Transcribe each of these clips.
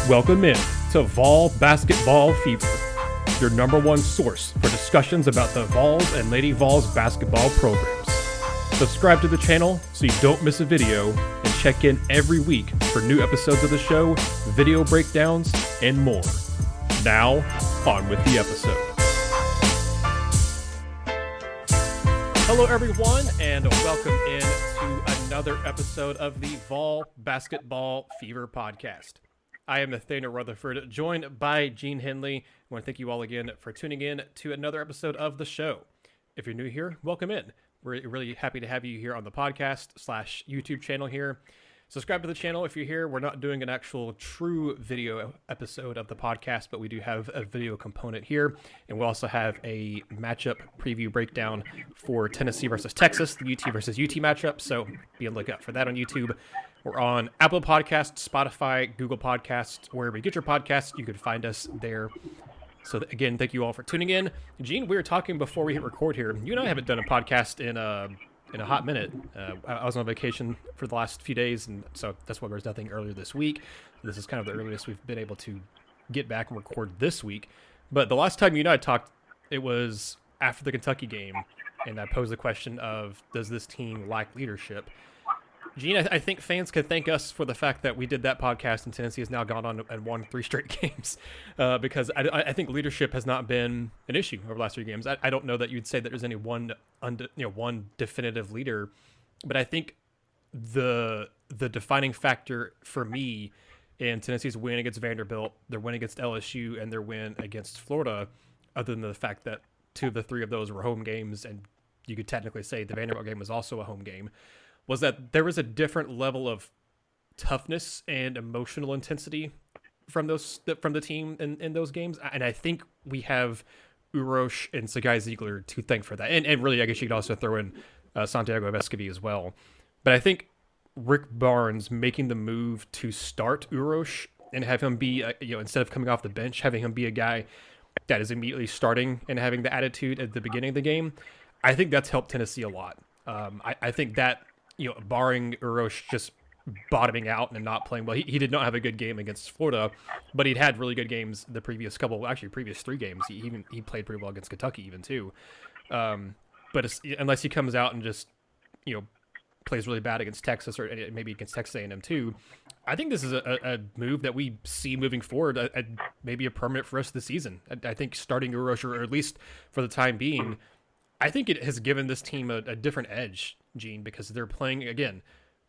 Welcome in to Vol Basketball Fever, your number one source for discussions about the Vols and Lady Vols basketball programs. Subscribe to the channel so you don't miss a video, and check in every week for new episodes of the show, video breakdowns, and more. Now, on with the episode. Hello everyone, and welcome in to another episode of the Vol Basketball Fever podcast. I am Nathanael Rutherford, joined by Gene Henley. I want to thank you all again for tuning in to another episode of the show. If you're new here, welcome in. We're really happy to have you here on the podcast/YouTube channel here. Subscribe to the channel if you're here. We're not doing an actual true video episode of the podcast, but we do have a video component here. And we'll also have a matchup preview breakdown for Tennessee versus Texas, the UT versus UT matchup. So be on the lookout for that on YouTube. We're on Apple Podcasts, Spotify, Google Podcasts, wherever you get your podcasts. You can find us there. So again, thank you all for tuning in. Gene, we were talking before we hit record here. You and I haven't done a podcast in a hot minute. I was on vacation for the last few days, and so that's why there's nothing earlier this week. This is kind of the earliest we've been able to get back and record this week. But the last time you and I talked, it was after the Kentucky game, and I posed the question of, does this team lack leadership? Gene, I think fans can thank us for the fact that we did that podcast, and Tennessee has now gone on and won 3 straight games, because I think leadership has not been an issue over the last 3 games. I don't know that you'd say that there's any one definitive leader, but I think the defining factor for me in Tennessee's win against Vanderbilt, their win against LSU, and their win against Florida, other than the fact that 2 of the 3 of those were home games, and you could technically say the Vanderbilt game was also a home game, was that there was a different level of toughness and emotional intensity from the team in those games. And I think we have Uros and Zakai Zeigler to thank for that. And really, I guess you could also throw in Santiago Vescovi as well. But I think Rick Barnes making the move to start Uros and have him be, instead of coming off the bench, having him be a guy that is immediately starting and having the attitude at the beginning of the game, I think that's helped Tennessee a lot. I think that, barring Uros just bottoming out and not playing well, he did not have a good game against Florida, but he'd had really good games the previous 3 games. He played pretty well against Kentucky even too. But unless he comes out and just, plays really bad against Texas or maybe against Texas A&M too, I think this is a move that we see moving forward, maybe a permanent for us this season. I think starting Uros, or at least for the time being, I think it has given this team a different edge, Gene, because they're playing, again,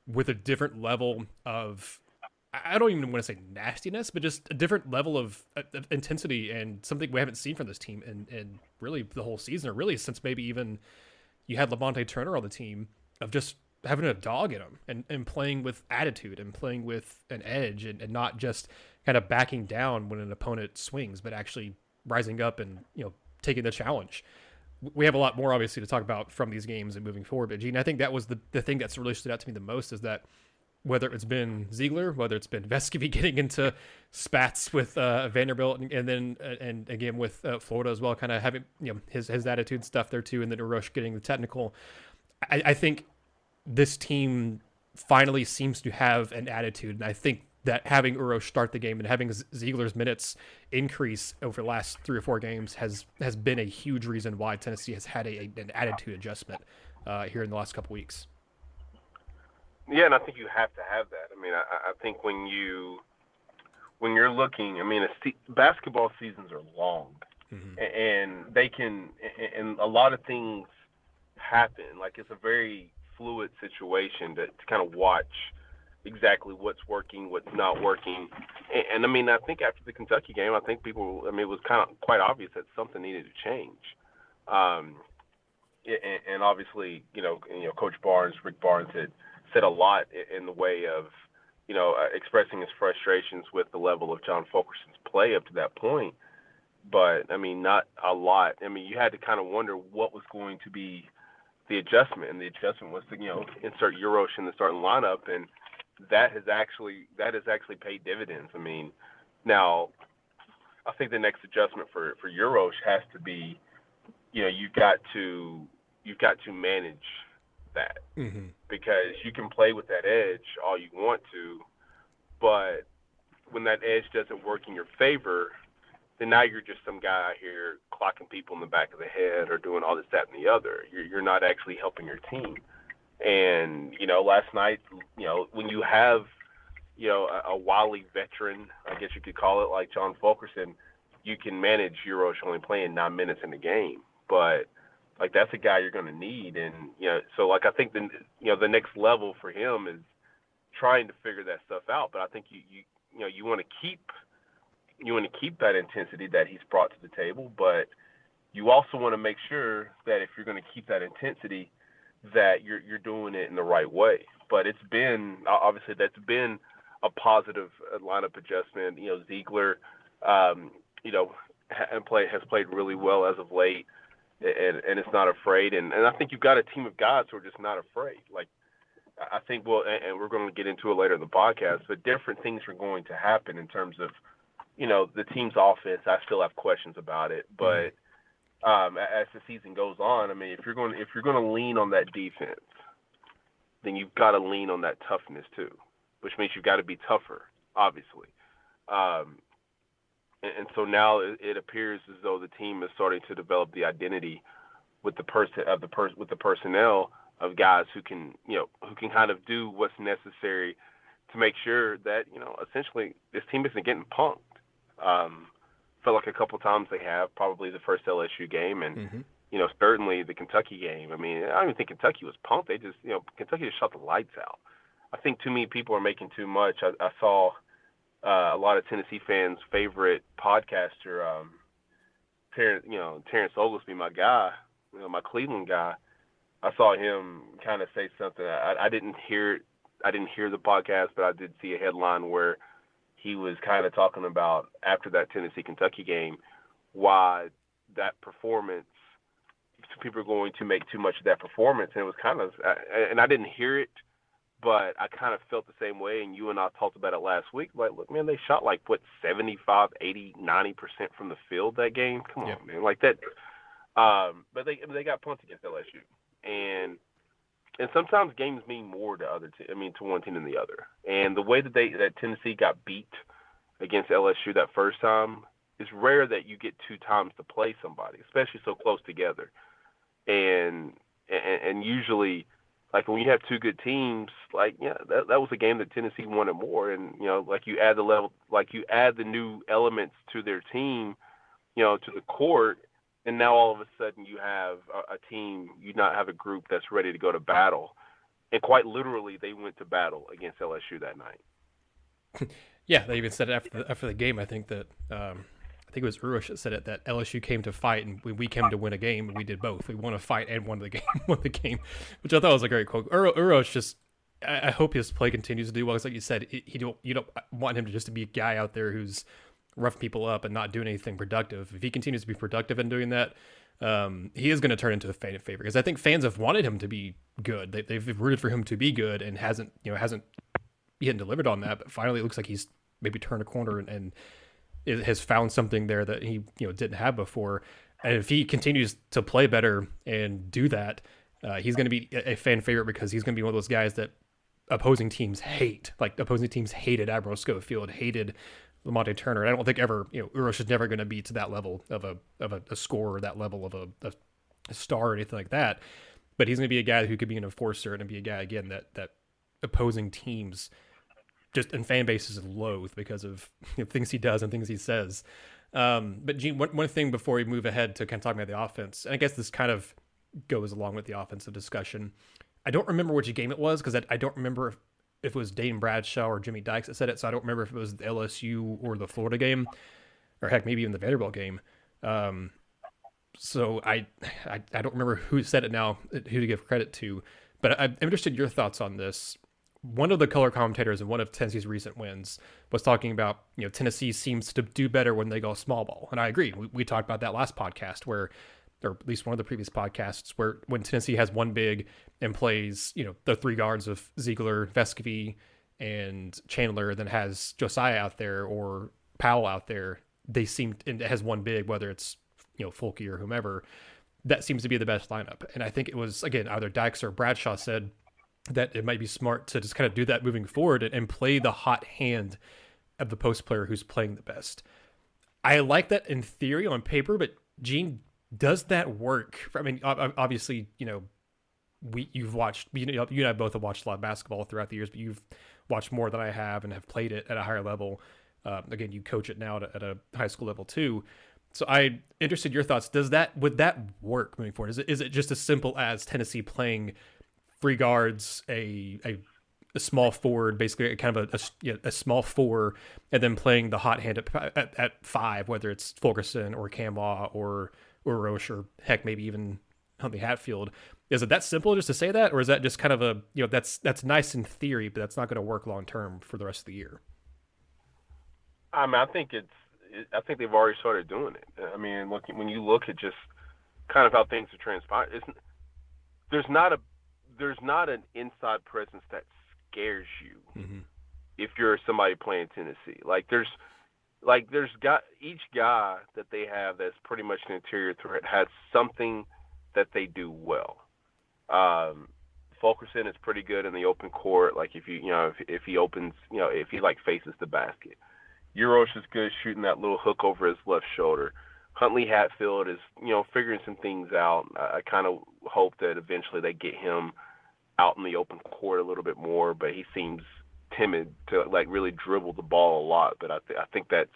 with a different level of, I don't even want to say nastiness, but just a different level of intensity, and something we haven't seen from this team in really the whole season, or really since maybe even you had Levante Turner on the team, of just having a dog in them and playing with attitude and playing with an edge and not just kind of backing down when an opponent swings, but actually rising up and, taking the challenge. We have a lot more, obviously, to talk about from these games and moving forward. But, Gene, I think that was the thing that's really stood out to me the most, is that whether it's been Zeigler, whether it's been Vescovi getting into spats with Vanderbilt, and then and again with Florida as well, kind of having his attitude stuff there too, and then Uros getting the technical. I think this team finally seems to have an attitude, and I think that having Uros start the game and having Zeigler's minutes increase over the last 3 or 4 games has been a huge reason why Tennessee has had an attitude adjustment here in the last couple weeks. Yeah, and I think you have to have that. I mean, I think when you're looking, basketball seasons are long, and they can, and a lot of things happen. Like, it's a very fluid situation to kind of watch exactly what's working, what's not working. And I think after the Kentucky game, I think it was kind of quite obvious that something needed to change. And obviously, Coach Barnes, Rick Barnes, had said a lot in the way of, expressing his frustrations with the level of John Fulkerson's play up to that point. But, not a lot. You had to kind of wonder what was going to be the adjustment, and the adjustment was to, insert Uros in the starting lineup, and that has actually paid dividends. Now I think the next adjustment for Uros has to be, you've got to manage that, because you can play with that edge all you want to, but when that edge doesn't work in your favor, then now you're just some guy out here clocking people in the back of the head or doing all this, that, and the other. You're not actually helping your team. And, last night, when you have, a wily veteran, I guess you could call it, like John Fulkerson, you can manage Uros only playing 9 minutes in the game. But, that's a guy you're going to need. And, so, I think, the next level for him is trying to figure that stuff out. But I think you want to keep that intensity that he's brought to the table, but you also want to make sure that if you're going to keep that intensity, that you're doing it in the right way. But it's been obviously that's been a positive lineup adjustment. Zeigler, has played really well as of late, and it's not afraid. And I think you've got a team of guys who are just not afraid. I think and we're going to get into it later in the podcast, but different things are going to happen in terms of the team's offense. I still have questions about it, but as the season goes on, I mean, if you're going to lean on that defense, then you've got to lean on that toughness too, which means you've got to be tougher, obviously. And so now it appears as though the team is starting to develop the identity with the personnel of guys who can kind of do what's necessary to make sure that essentially this team isn't getting punked. Felt like a couple times they have, probably the first LSU game and, certainly the Kentucky game. I mean, I don't even think Kentucky was punked. They just, Kentucky just shot the lights out. I think too many people are making too much. I saw a lot of Tennessee fans' favorite podcaster, Terrence Oglesby, my guy, my Cleveland guy. I saw him kind of say something. I didn't hear the podcast, but I did see a headline where he was kind of talking about after that Tennessee-Kentucky game why that performance, people are going to make too much of that performance. And it was kind of, and I didn't hear it, but I kind of felt the same way. And you and I talked about it last week. Look, man, they shot 75, 80, 90% from the field that game. Come on, man. That. But they got punted against LSU. And sometimes games mean more to to one team than the other. And the way that Tennessee got beat against LSU that first time, it's rare that you get 2 times to play somebody, especially so close together. And usually, when you have 2 good teams, that was a game that Tennessee wanted more. And you add the new elements to their team, to the court. And now all of a sudden you have a team, you not have a group that's ready to go to battle. And quite literally, they went to battle against LSU that night. Yeah, they even said it after the game. I think that I think it was Uros that said it, that LSU came to fight and we came to win a game, and we did both. We won a fight and won the game, which I thought was a great quote. Uros just, I hope his play continues to do well. It's like you said, you don't want him to just be a guy out there who's rough people up and not doing anything productive. If he continues to be productive in doing that, he is going to turn into a fan favorite, because I think fans have wanted him to be good. They've rooted for him to be good and hasn't delivered on that. But finally, it looks like he's maybe turned a corner and has found something there that he didn't have before. And if he continues to play better and do that, he's going to be a fan favorite, because he's going to be one of those guys that opposing teams hate. Like opposing teams hated Admiral Schofield, hated Lamonte Turner. And I don't think ever, Uros is never going to be to that level of a scorer, that level of a star or anything like that. But he's going to be a guy who could be an enforcer and be a guy, again, that opposing teams just in fan bases loathe because of things he does and things he says. But Gene, one thing before we move ahead to kind of talking about the offense, and I guess this kind of goes along with the offensive discussion. I don't remember which game it was, because I don't remember if it was Dane Bradshaw or Jimmy Dykes that said it, so I don't remember if it was the LSU or the Florida game, or heck, maybe even the Vanderbilt game. So I don't remember who said it now, who to give credit to, but I'm interested in your thoughts on this. One of the color commentators in one of Tennessee's recent wins was talking about, Tennessee seems to do better when they go small ball. And I agree. We talked about that last podcast or at least one of the previous podcasts, where when Tennessee has one big and plays, the 3 guards of Zeigler, Vescovi, and Chandler, then has Josiah out there or Powell out there, they seem, and it has one big, whether it's, Fulke or whomever, that seems to be the best lineup. And I think it was, again, either Dykes or Bradshaw said that it might be smart to just kind of do that moving forward and play the hot hand of the post player who's playing the best. I like that in theory on paper, but Gene, does that work? I mean, obviously, you've watched, you and I both have watched a lot of basketball throughout the years, but you've watched more than I have and have played it at a higher level. Again, you coach it now at a high school level too. So I'm interested in your thoughts. Would that work moving forward? Is it just as simple as Tennessee playing three guards, a small forward, basically kind of a small four, and then playing the hot hand at five, whether it's Fulkerson or Cam Law or Uros or heck, maybe even Huntley Hatfield? Is it that simple just to say that, or is that just kind of that's nice in theory, but that's not going to work long term for the rest of the year? I mean, I think they've already started doing it. I mean, when you look at just kind of how things are transpired, there's not an inside presence that scares you if you're somebody playing Tennessee. Each guy that they have that's pretty much an interior threat has something that they do well. Fulkerson is pretty good in the open court. Like if he opens, if he faces the basket. Uros is good shooting that little hook over his left shoulder. Huntley Hatfield is, figuring some things out. I kind of hope that eventually they get him out in the open court a little bit more, but he seems timid to really dribble the ball a lot. But I think that's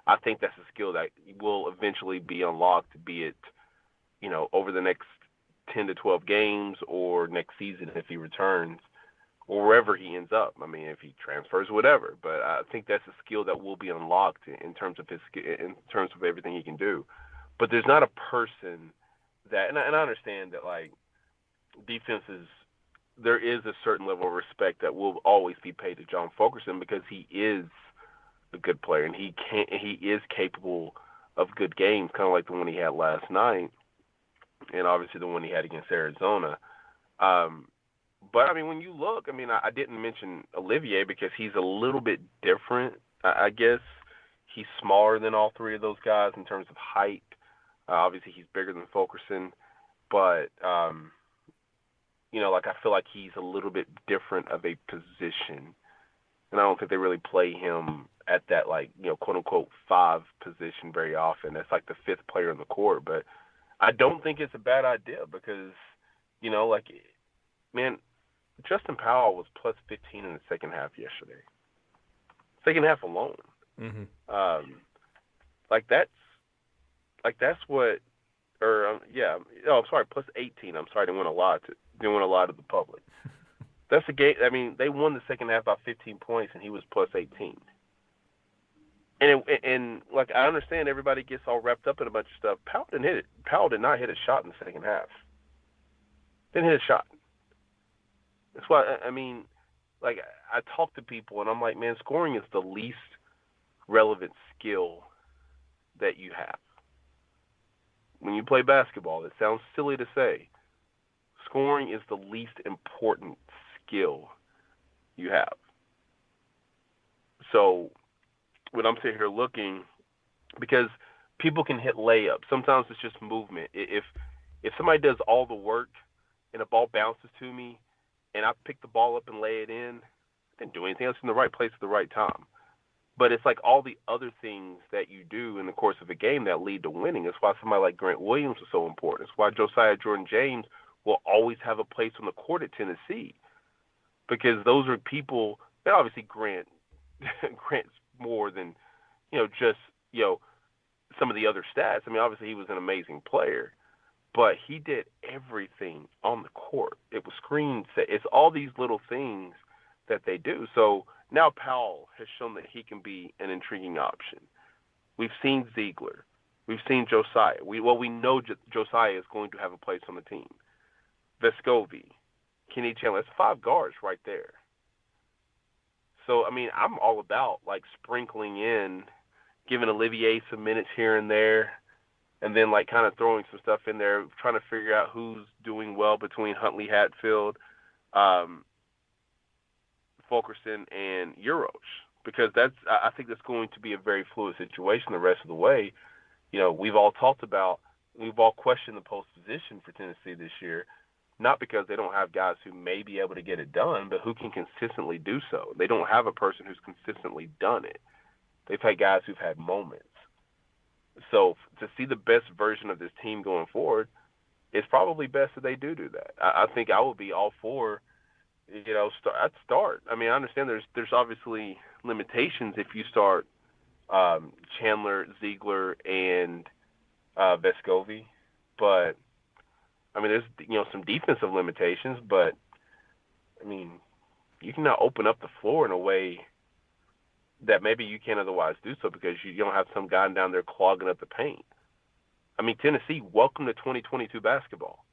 a skill that will eventually be unlocked, be it, over the next 10 to 12 games or next season if he returns or wherever he ends up. I mean, if he transfers, whatever. But I think that's a skill that will be unlocked in terms of everything he can do. But there's not a person that, and I understand that defenses, there is a certain level of respect that will always be paid to John Fulkerson because he is a good player and he is capable of good games, kind of like the one he had last night, and obviously the one he had against Arizona. But I mean, when you look, I mean, I didn't mention Olivier because he's a little bit different. I guess he's smaller than all three of those guys in terms of height. Obviously, he's bigger than Fulkerson, but I feel like he's a little bit different of a position, and I don't think they really play him at that quote unquote five position very often. That's like the fifth player on the court, but I don't think it's a bad idea because man, Justin Powell was plus 15 in the second half yesterday. Second half alone. Mm-hmm. That's what, or yeah. Oh, I'm sorry, plus 18. I'm sorry, didn't want to lie to the public. That's a game. I mean, they won the second half by 15 points, and he was plus 18. And I understand everybody gets all wrapped up in a bunch of stuff. Powell didn't hit it. Powell did not hit a shot in the second half. Didn't hit a shot. That's why, I mean, I talk to people, and I'm like, man, scoring is the least relevant skill that you have. When you play basketball, it sounds silly to say, scoring is the least important skill you have. So when I'm sitting here looking, because people can hit layups, sometimes it's just movement. If somebody does all the work and a ball bounces to me, and I pick the ball up and lay it in, I didn't do anything else in the right place at the right time. But it's all the other things that you do in the course of a game that lead to winning. That's why somebody like Grant Williams is so important. It's why Josiah Jordan-James will always have a place on the court at Tennessee, because those are people. And obviously Grant's more than just some of the other stats. I mean, obviously he was an amazing player, but he did everything on the court. It was screen set. It's all these little things that they do. So now Powell has shown that he can be an intriguing option. We've seen Zeigler. We've seen Josiah. We know Josiah is going to have a place on the team. Vescovi, Kenny Chandler. That's 5 guards right there. So, I mean, I'm all about sprinkling in, giving Olivier some minutes here and there, and then kind of throwing some stuff in there, trying to figure out who's doing well between Huntley Hatfield, Fulkerson, and Uros, because I think that's going to be a very fluid situation the rest of the way. We've all questioned the post position for Tennessee this year, not because they don't have guys who may be able to get it done, but who can consistently do so. They don't have a person who's consistently done it. They've had guys who've had moments. So to see the best version of this team going forward, it's probably best that they do that. I think I would be all for, I'd start. I mean, I understand there's obviously limitations if you start Chandler, Zeigler, and Vescovi, but I mean, there's some defensive limitations, but I mean, you can now open up the floor in a way that maybe you can't otherwise do so because you don't have some guy down there clogging up the paint. I mean, Tennessee, welcome to 2022 basketball.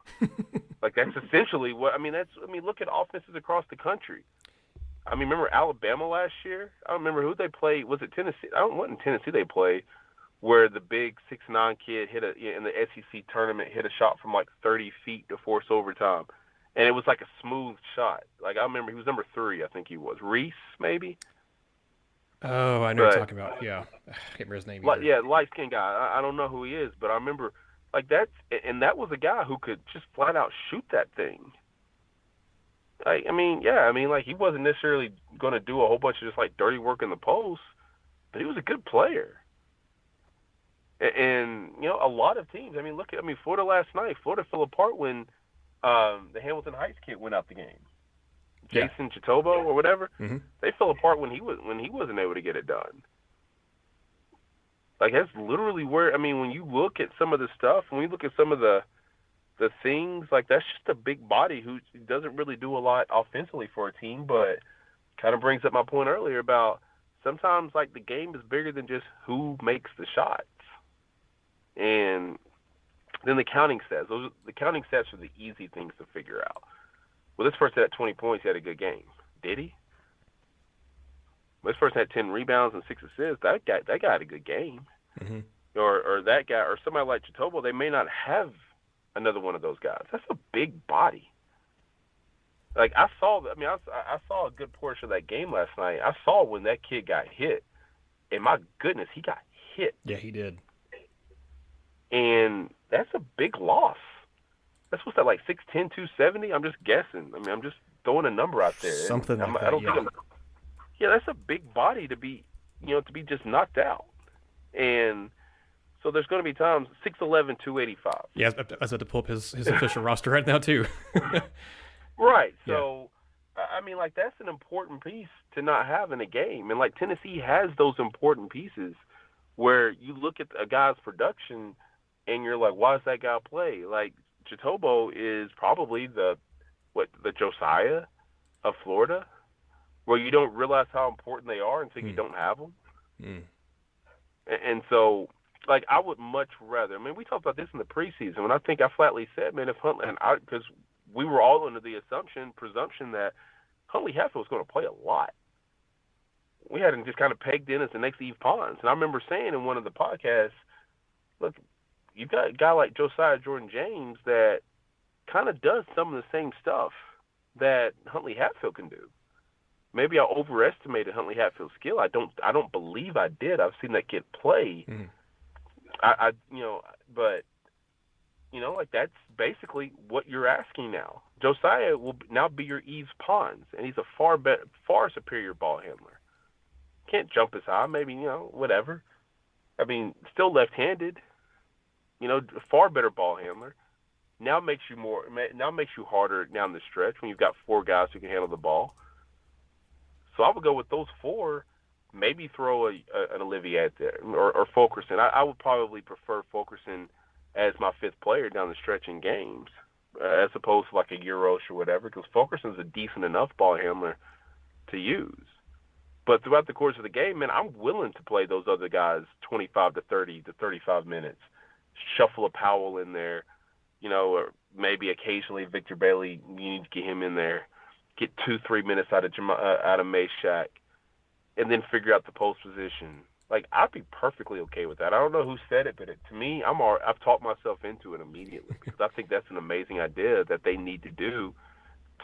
Like, that's essentially what – look at offenses across the country. I mean, remember Alabama last year? I don't remember who they played. Was it Tennessee? I don't know what in Tennessee they played where the big 6'9" kid in the SEC tournament hit a shot from like 30 feet to force overtime. And it was like a smooth shot. Like, I remember he was number 3, I think he was. Reese, maybe? Oh, I know what you're talking about. Yeah. I can't remember his name either. Yeah, light-skinned guy. I don't know who he is, but I remember, like, that was a guy who could just flat out shoot that thing. Like, he wasn't necessarily going to do a whole bunch of just, like, dirty work in the post, but he was a good player. And a lot of teams, Florida last night, Florida fell apart when the Hamilton Heights kid went out the game. Jason Chitobo or whatever, they fell apart when he wasn't able to get it done. Like, that's literally where, when you look at some of the stuff, when we look at some of the things, like, that's just a big body who doesn't really do a lot offensively for a team, but kind of brings up my point earlier about sometimes, like, the game is bigger than just who makes the shots. And then the counting stats. The counting stats are the easy things to figure out. Well, this person had 20 points. He had a good game. Did he? Well, this person had 10 rebounds and 6 assists. That guy had a good game. Mm-hmm. Or that guy, or somebody like Chitobo, they may not have another one of those guys. That's a big body. Like, I saw a good portion of that game last night. I saw when that kid got hit, and my goodness, he got hit. Yeah, he did. And that's a big loss. That's what's that, like 6'10", 270? I'm just guessing. I'm just throwing a number out there. Something like that, yeah, that's a big body to be just knocked out. And so there's going to be times 6'11", 285. Yeah, I was about to pull up his official roster right now, too. Right. So, that's an important piece to not have in a game. And, like, Tennessee has those important pieces where you look at a guy's production and you're like, why does that guy play? Like, Chitobo is probably the Josiah of Florida, where you don't realize how important they are until you don't have them. Mm. And so, like, I would much rather. We talked about this in the preseason, and I think I flatly said, man, if Huntley, because we were all under the presumption that Huntley Hatfield was going to play a lot. We had him just kind of pegged in as the next Yves Pons. And I remember saying in one of the podcasts, look, you've got a guy like Josiah Jordan-James that kind of does some of the same stuff that Huntley Hatfield can do. Maybe I overestimated Huntley Hatfield's skill. I don't believe I did. I've seen that kid play. Mm-hmm. Like, that's basically what you're asking now. Josiah will now be your Yves Pons, and he's a far superior ball handler. Can't jump as high, maybe, whatever. Still left-handed. Far better ball handler. Now makes you harder down the stretch when you've got 4 guys who can handle the ball. So I would go with those 4, maybe throw an Olivier out there or Fulkerson. I would probably prefer Fulkerson as my 5th player down the stretch in games as opposed to like a Uros or whatever, because Fulkerson's a decent enough ball handler to use. But throughout the course of the game, man, I'm willing to play those other guys 25 to 30 to 35 minutes. Shuffle a Powell in there, or maybe occasionally Victor Bailey, you need to get him in there. Get 2-3 minutes out of Meshack, and then figure out the post position. Like, I'd be perfectly okay with that. I don't know who said it, but to me, I've talked myself into it immediately because I think that's an amazing idea that they need to do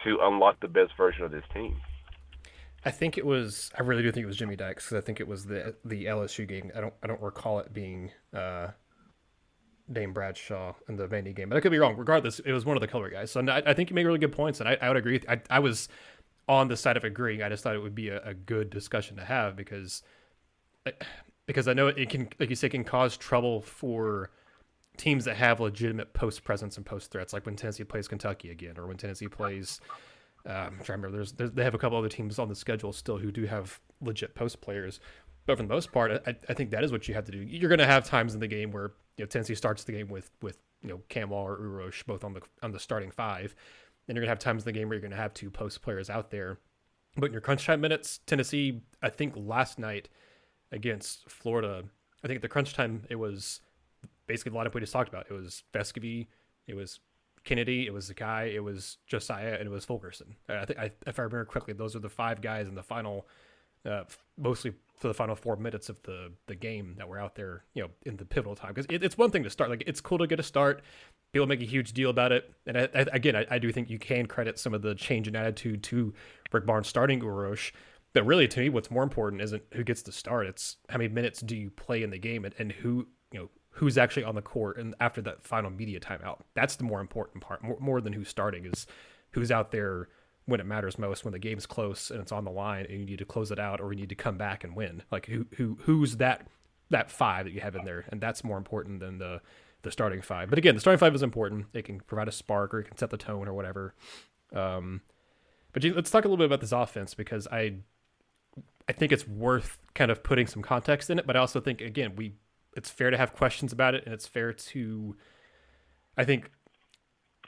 to unlock the best version of this team. I really do think it was Jimmy Dykes, because I think it was the LSU game. I don't recall it being Dame Bradshaw in the Vandy game, but I could be wrong. Regardless, it was one of the color guys. So I think you make really good points, and I would agree. I was on the side of agreeing. I just thought it would be a good discussion to have because because I know it can, like you say, can cause trouble for teams that have legitimate post presence and post threats, like when Tennessee plays Kentucky again, or when Tennessee plays. I'm trying to remember. They have a couple other teams on the schedule still who do have legit post players, but for the most part, I think that is what you have to do. You're going to have times in the game where Tennessee starts the game with Cam or Uros both on the starting five, and you're going to have times in the game where you're going to have two post players out there. But in your crunch time minutes, Tennessee, I think last night against Florida, I think at the crunch time it was basically the lineup we just talked about. It was Vescovi, it was Kennedy, it was Zakai, it was Josiah, and it was Fulkerson. I think, if I remember correctly, those are the five guys in the final, mostly for the final 4 minutes of the game that were out there, in the pivotal time. Because it's one thing to start. Like, it's cool to get a start. People make a huge deal about it. And I do think you can credit some of the change in attitude to Rick Barnes starting Uros. But really, to me, what's more important isn't who gets to start. It's how many minutes do you play in the game, and who's actually on the court and after that final media timeout. That's the more important part, more than who's starting, is who's out there when it matters most, when the game's close and it's on the line and you need to close it out or you need to come back and win. Like who's that five that you have in there, and that's more important than the starting five. But again, the starting five is important. It can provide a spark or it can set the tone or whatever. But let's talk a little bit about this offense, because I think it's worth kind of putting some context in it, but I also think, again, it's fair to have questions about it, and it's fair to, I think,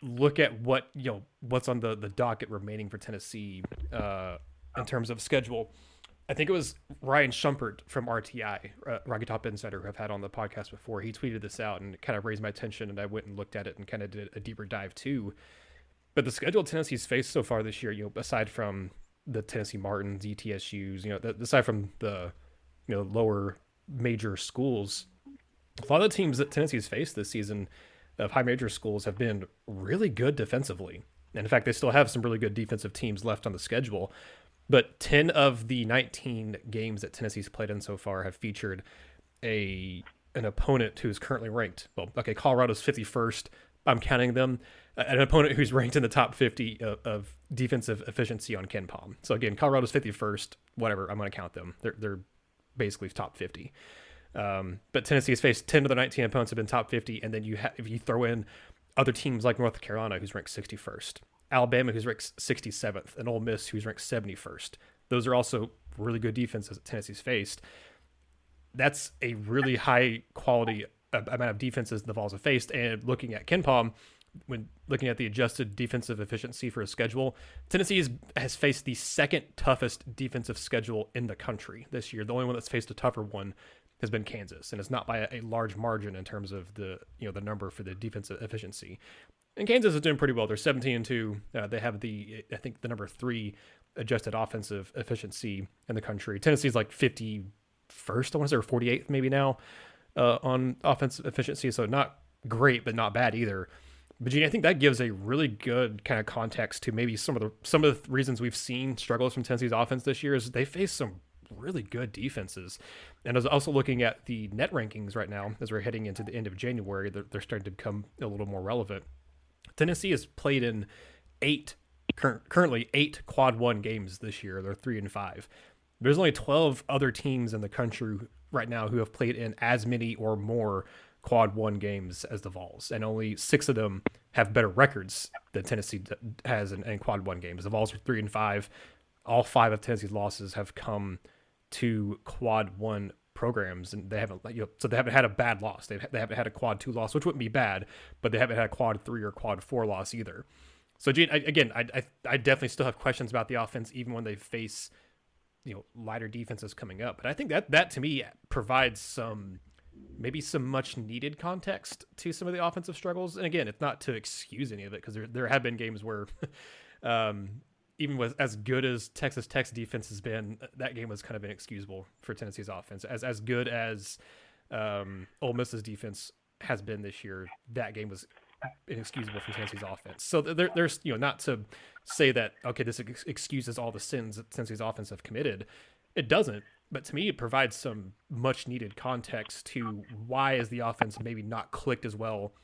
look at what's on the docket remaining for Tennessee in terms of schedule. I think it was Ryan Shumpert from RTI, Rocky Top Insider, who I've had on the podcast before. He tweeted this out and it kind of raised my attention, and I went and looked at it and kind of did a deeper dive too. But the schedule Tennessee's faced so far this year, aside from the Tennessee Martins, ETSUs, aside from the lower major schools, a lot of the teams that Tennessee's faced this season of high major schools have been really good defensively. And in fact, they still have some really good defensive teams left on the schedule. But 10 of the 19 games that Tennessee's played in so far have featured an opponent who's currently ranked. Well, okay, Colorado's 51st. I'm counting them. An opponent who's ranked in the top 50 of defensive efficiency on KenPom. So again, Colorado's 51st. Whatever, I'm going to count them. They're basically top 50. But Tennessee has faced 10 of the 19 opponents have been top 50, and then if you throw in other teams like North Carolina, who's ranked 61st, Alabama, who's ranked 67th, and Ole Miss, who's ranked 71st. Those are also really good defenses that Tennessee's faced. That's a really high quality amount of defenses the Vols have faced. And looking at KenPom, when looking at the adjusted defensive efficiency for a schedule, Tennessee has faced the second toughest defensive schedule in the country this year. The only one that's faced a tougher one has been Kansas, and it's not by a large margin in terms of the number for the defensive efficiency. And Kansas is doing pretty well. They're 17-2. They have I think the number 3 adjusted offensive efficiency in the country. Tennessee's like 51st, I want to say, or 48th maybe now on offensive efficiency. So not great, but not bad either. But Gene, I think that gives a really good kind of context to maybe some of the reasons we've seen struggles from Tennessee's offense this year is they face some really good defenses. And I was also looking at the net rankings right now as we're heading into the end of January. They're starting to become a little more relevant. Tennessee has played in currently 8 quad 1 games this year. They're 3-5. There's only 12 other teams in the country right now who have played in as many or more quad 1 games as the Vols, and only 6 of them have better records than Tennessee has in quad 1 games. The Vols are 3-5. All 5 of Tennessee's losses have come to quad 1 programs, and they haven't so they haven't had a bad loss. They haven't had a quad 2 loss, which wouldn't be bad, but they haven't had a quad 3 or quad 4 loss either. So Gene, I definitely still have questions about the offense even when they face lighter defenses coming up. But I think that to me provides maybe some much needed context to some of the offensive struggles. And again, it's not to excuse any of it, because there have been games where even with as good as Texas Tech's defense has been, that game was kind of inexcusable for Tennessee's offense. As good as Ole Miss's defense has been this year, that game was inexcusable for Tennessee's offense. So there's not to say that, okay, this excuses all the sins that Tennessee's offense have committed. It doesn't. But to me, it provides some much needed context to why is the offense maybe not clicked as well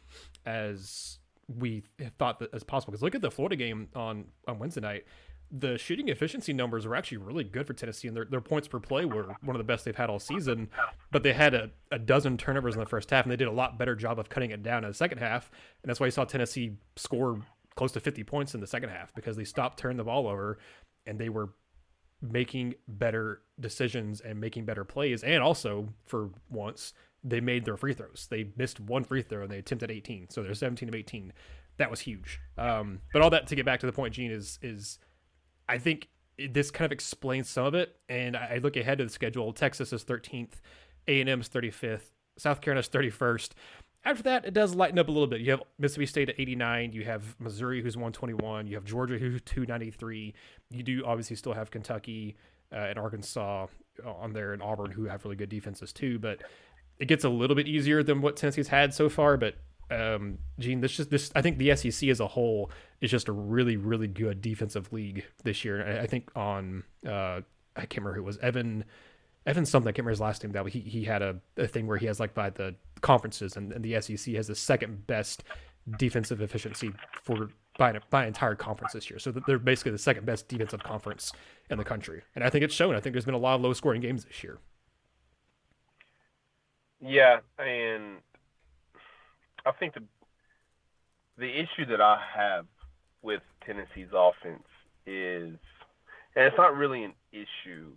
as we thought that as possible. Because look at the Florida game on Wednesday night. the shooting efficiency numbers were actually really good for Tennessee, and their points per play were one of the best they've had all season. But they had a dozen turnovers in the first half, and they did a lot better job of cutting it down in the second half. And that's why you saw Tennessee score close to 50 points in the second half, because they stopped turning the ball over, and they were making better decisions and making better plays. And also, for once, they made their free throws. They missed one free throw, and they attempted 18. So they're 17 of 18. That was huge. But all that to get back to the point, Gene, is I think this kind of explains some of it. And I look ahead to the schedule. Texas is 13th. A&M is 35th. South Carolina is 31st. After that, it does lighten up a little bit. You have Mississippi State at 89. You have Missouri, who's 121. You have Georgia, who's 293. You do obviously still have Kentucky and Arkansas on there, and Auburn, who have really good defenses too. But it gets a little bit easier than what Tennessee's had so far. But Gene, this I think the SEC as a whole is just a really, really good defensive league this year. I think on I can't remember who it was, Evan something, I can't remember his last name, that he had a thing where he has like by the conferences, and the SEC has the second best defensive efficiency by an entire conference this year. So they're basically the second best defensive conference in the country. And I think it's shown. I think there's been a lot of low scoring games this year. Yeah, and I think the issue that I have with Tennessee's offense is, and it's not really an issue,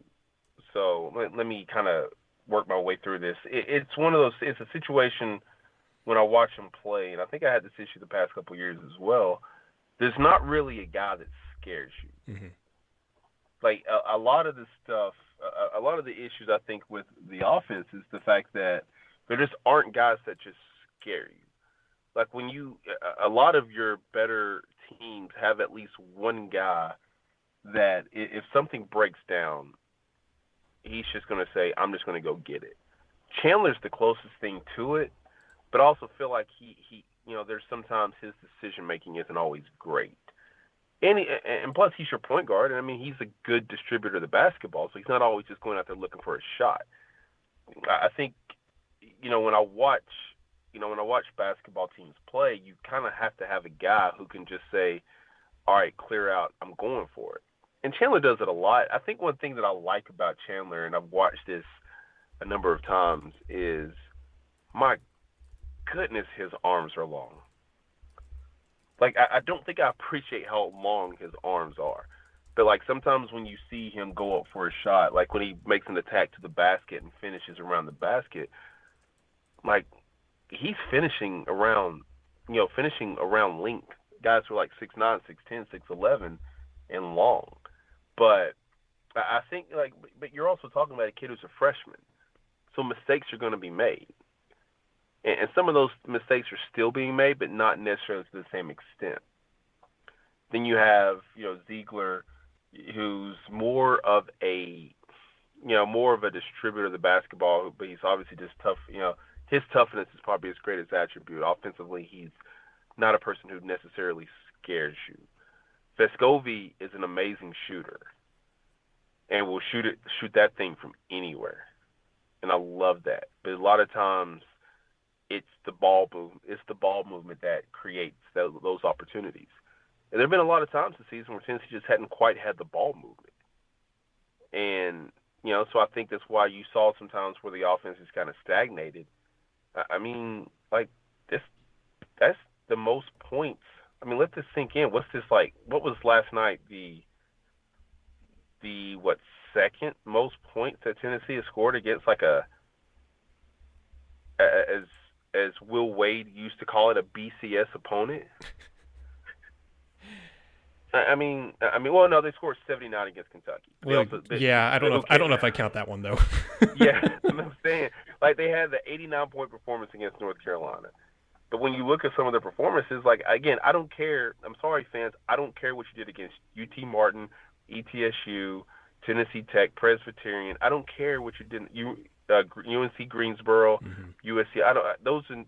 so let me kind of work my way through this. It's one of those, it's a situation when I watch him play, and I think I had this issue the past couple of years as well. There's not really a guy that scares you. Mm-hmm. Like a lot of the stuff, a lot of the issues I think with the offense is the fact that there just aren't guys that just scare you. Like when a lot of your better teams have at least one guy that if something breaks down, he's just going to say, I'm just going to go get it. Chandler's the closest thing to it, but I also feel like he there's sometimes his decision-making isn't always great. And plus, he's your point guard, and I mean, he's a good distributor of the basketball, so he's not always just going out there looking for a shot. I think, when I watch basketball teams play, you kind of have to have a guy who can just say, all right, clear out, I'm going for it. And Chandler does it a lot. I think one thing that I like about Chandler, and I've watched this a number of times, is, my goodness, his arms are long. Like, I don't think I appreciate how long his arms are. But, like, sometimes when you see him go up for a shot, like when he makes an attack to the basket and finishes around the basket, like, he's finishing around length. Guys who are like 6'9", 6'10", 6'11", and long. But I think, but you're also talking about a kid who's a freshman. So mistakes are going to be made. And some of those mistakes are still being made, but not necessarily to the same extent. Then you have, Zeigler, who's more of a distributor of the basketball, but he's obviously just tough. His toughness is probably his greatest attribute. Offensively, he's not a person who necessarily scares you. Vescovi is an amazing shooter and will shoot that thing from anywhere. And I love that. But a lot of times it's the ball movement that creates those opportunities. And there have been a lot of times this season where Tennessee just hadn't quite had the ball movement. And, so I think that's why you saw sometimes where the offense is kind of stagnated. I mean, like, that's the most points. I mean, let this sink in. What's this like? What was last night the second most points that Tennessee has scored against as Will Wade used to call it, a BCS opponent? Well, no, they scored 79 against Kentucky. Well, I don't know if I count that one though. Yeah, I'm saying, like, they had the 89-point performance against North Carolina. But when you look at some of their performances, like, again, I don't care. I'm sorry, fans. I don't care what you did against UT Martin, ETSU, Tennessee Tech, Presbyterian. I don't care what you did. UNC Greensboro, mm-hmm. USC.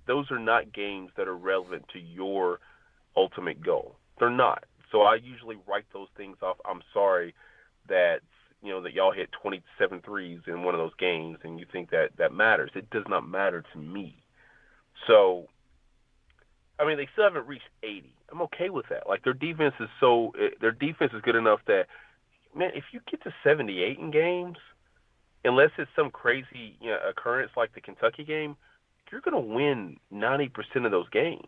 Those are not games that are relevant to your ultimate goal. They're not. So I usually write those things off. I'm sorry that that y'all hit 27 threes in one of those games, and you think that matters. It does not matter to me. So I mean, they still haven't reached 80. I'm okay with that. Like, their defense is good enough that, man, if you get to 78 in games, unless it's some crazy occurrence like the Kentucky game, you're going to win 90% of those games.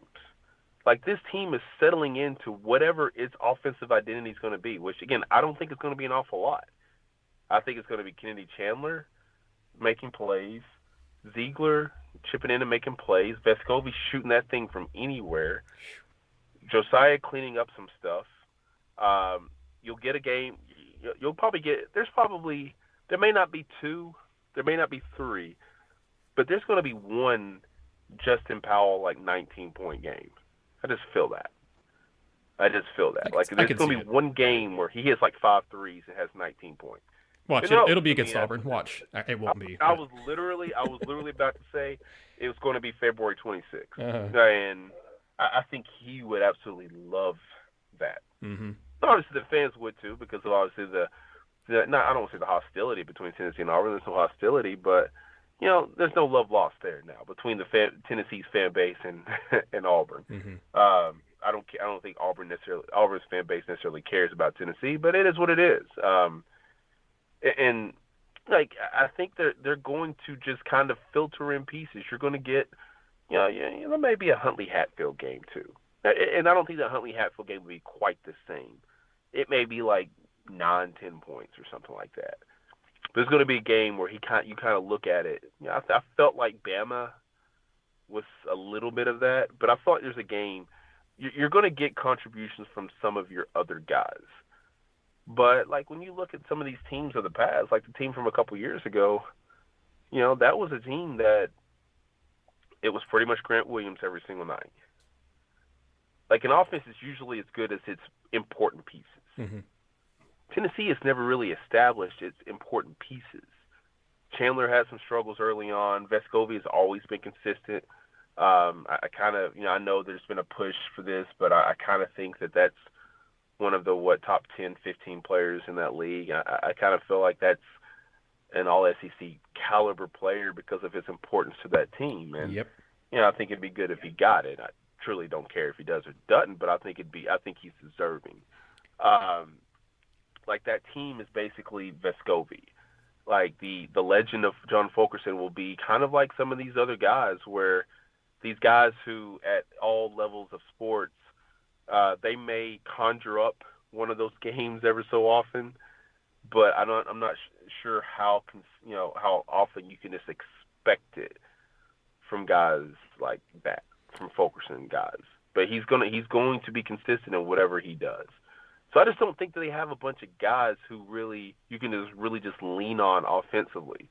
Like, this team is settling into whatever its offensive identity is going to be, which, again, I don't think it's going to be an awful lot. I think it's going to be Kennedy Chandler making plays, Zeigler chipping in and making plays, Vescovi shooting that thing from anywhere, Josiah cleaning up some stuff. You'll get a game. You'll probably get – there may not be two, there may not be three, but there's going to be one Justin Powell, 19-point game. I just feel that. Like, there's going to be one game where he hits 5 threes and has 19 points. Watch, it'll be against Auburn. Watch. It won't be. I was literally about to say it was going to be February 26th. Uh-huh. And I think he would absolutely love that. Mm-hmm. Obviously, the fans would too, because of obviously I don't want to say the hostility between Tennessee and Auburn. There's no hostility, but there's no love lost there now between Tennessee's fan base and Auburn. Mm-hmm. I don't think Auburn's fan base necessarily cares about Tennessee, but it is what it is. And I think they're going to just kind of filter in pieces. You're going to get, there may be a Huntley-Hatfield game too, and I don't think the Huntley-Hatfield game will be quite the same. It may be 9-10 points or something like that. But it's going to be a game where you kind of look at it. I felt like Bama was a little bit of that, but I thought there's a game you're going to get contributions from some of your other guys. But when you look at some of these teams of the past, like the team from a couple years ago, that was a team that it was pretty much Grant Williams every single night. An offense is usually as good as its important pieces. Mm-hmm. Tennessee has never really established its important pieces. Chandler had some struggles early on. Vescovi has always been consistent. I kind of, I know there's been a push for this, but I kind of think that that's one of the, top 10, 15 players in that league. I kind of feel like that's an all-SEC caliber player because of his importance to that team. And, yep. I think it'd be good if he got it. I truly don't care if he does or doesn't, but I think he's deserving. That team is basically Vescovi. The legend of John Fulkerson will be kind of like some of these other guys, where these guys who at all levels of sports, they may conjure up one of those games every so often, but I'm not sure how often you can just expect it from guys like that, from Fulkerson guys. But he's going to be consistent in whatever he does. So I just don't think that they have a bunch of guys who you can just lean on offensively.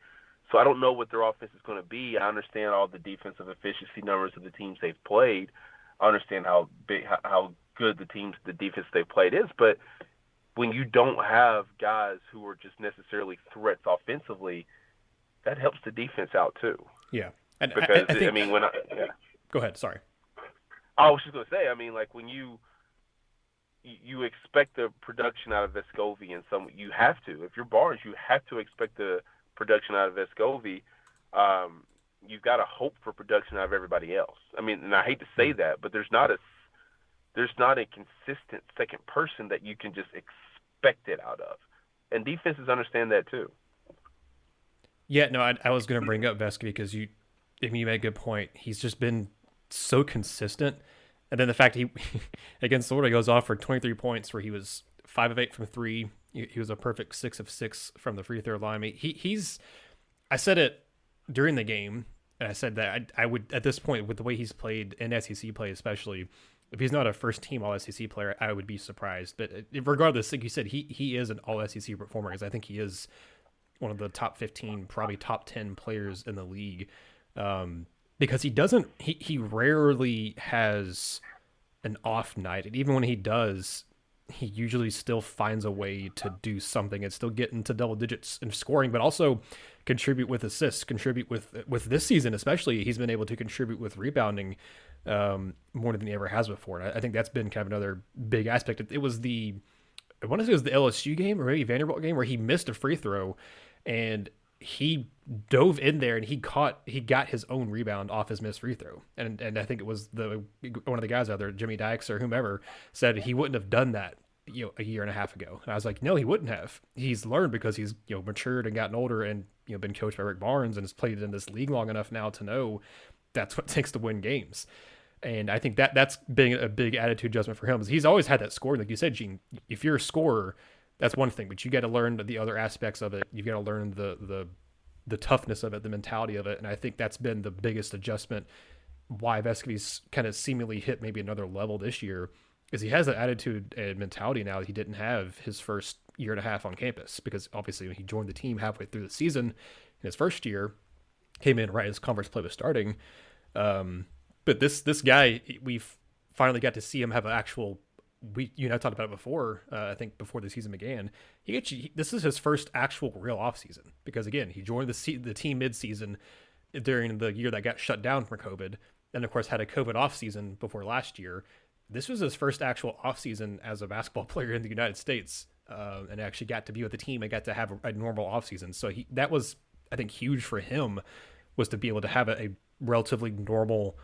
So I don't know what their offense is going to be. I understand all the defensive efficiency numbers of the teams they've played. I understand how good the defense they've played is. But when you don't have guys who are just necessarily threats offensively, that helps the defense out too. Yeah. And because I think, Go ahead. Sorry. I was just going to say, when you expect the production out of Vescovi, and you have to. If you're Barnes, you have to expect the production out of Vescovi. You've got to hope for production out of everybody else. And I hate to say that, but there's not a consistent second person that you can just expect it out of. And defenses understand that too. Yeah, no, I was going to bring up Vescovi because you made a good point. He's just been so consistent. And then the fact he against Florida goes off for 23 points, where he was 5 of 8 from 3. He was a perfect 6 of 6 from the free throw line. He's. I said it during the game, and I said that I would, at this point, with the way he's played in SEC play, especially if he's not a first team All SEC player, I would be surprised. But regardless, like you said, he is an All SEC performer, because I think he is one of the top 15, probably top 10 players in the league. Because he rarely has an off night. And even when he does, he usually still finds a way to do something and still get into double digits in scoring, but also contribute with assists, contribute with this season, especially he's been able to contribute with rebounding more than he ever has before. And I think that's been kind of another big aspect. I want to say it was the LSU game or maybe Vanderbilt game where he missed a free throw, and he dove in there and he got his own rebound off his missed free throw. And I think it was one of the guys out there, Jimmy Dykes or whomever, said he wouldn't have done that, a year and a half ago. And I was like, no, he wouldn't have. He's learned because he's, matured and gotten older and, been coached by Rick Barnes and has played in this league long enough now to know that's what it takes to win games. And I think that's being a big attitude adjustment for him. He's always had that scoring. Like you said, Gene, if you're a scorer, that's one thing, but you got to learn the other aspects of it. You've got to learn the toughness of it, the mentality of it. And I think that's been the biggest adjustment why Vescovi's kind of seemingly hit maybe another level this year, is he has that attitude and mentality now that he didn't have his first year and a half on campus, because obviously when he joined the team halfway through the season in his first year, came in right as conference play was starting. But this guy, we've finally got to see him have an actual, you and I talked about it before, I think before the season began. This is his first actual real offseason, because again, he joined the team mid-season during the year that got shut down for COVID, and of course had a COVID offseason before last year. This was his first actual offseason as a basketball player in the United States, and actually got to be with the team and got to have a normal offseason. So that was, I think, huge for him, was to be able to have a relatively normal,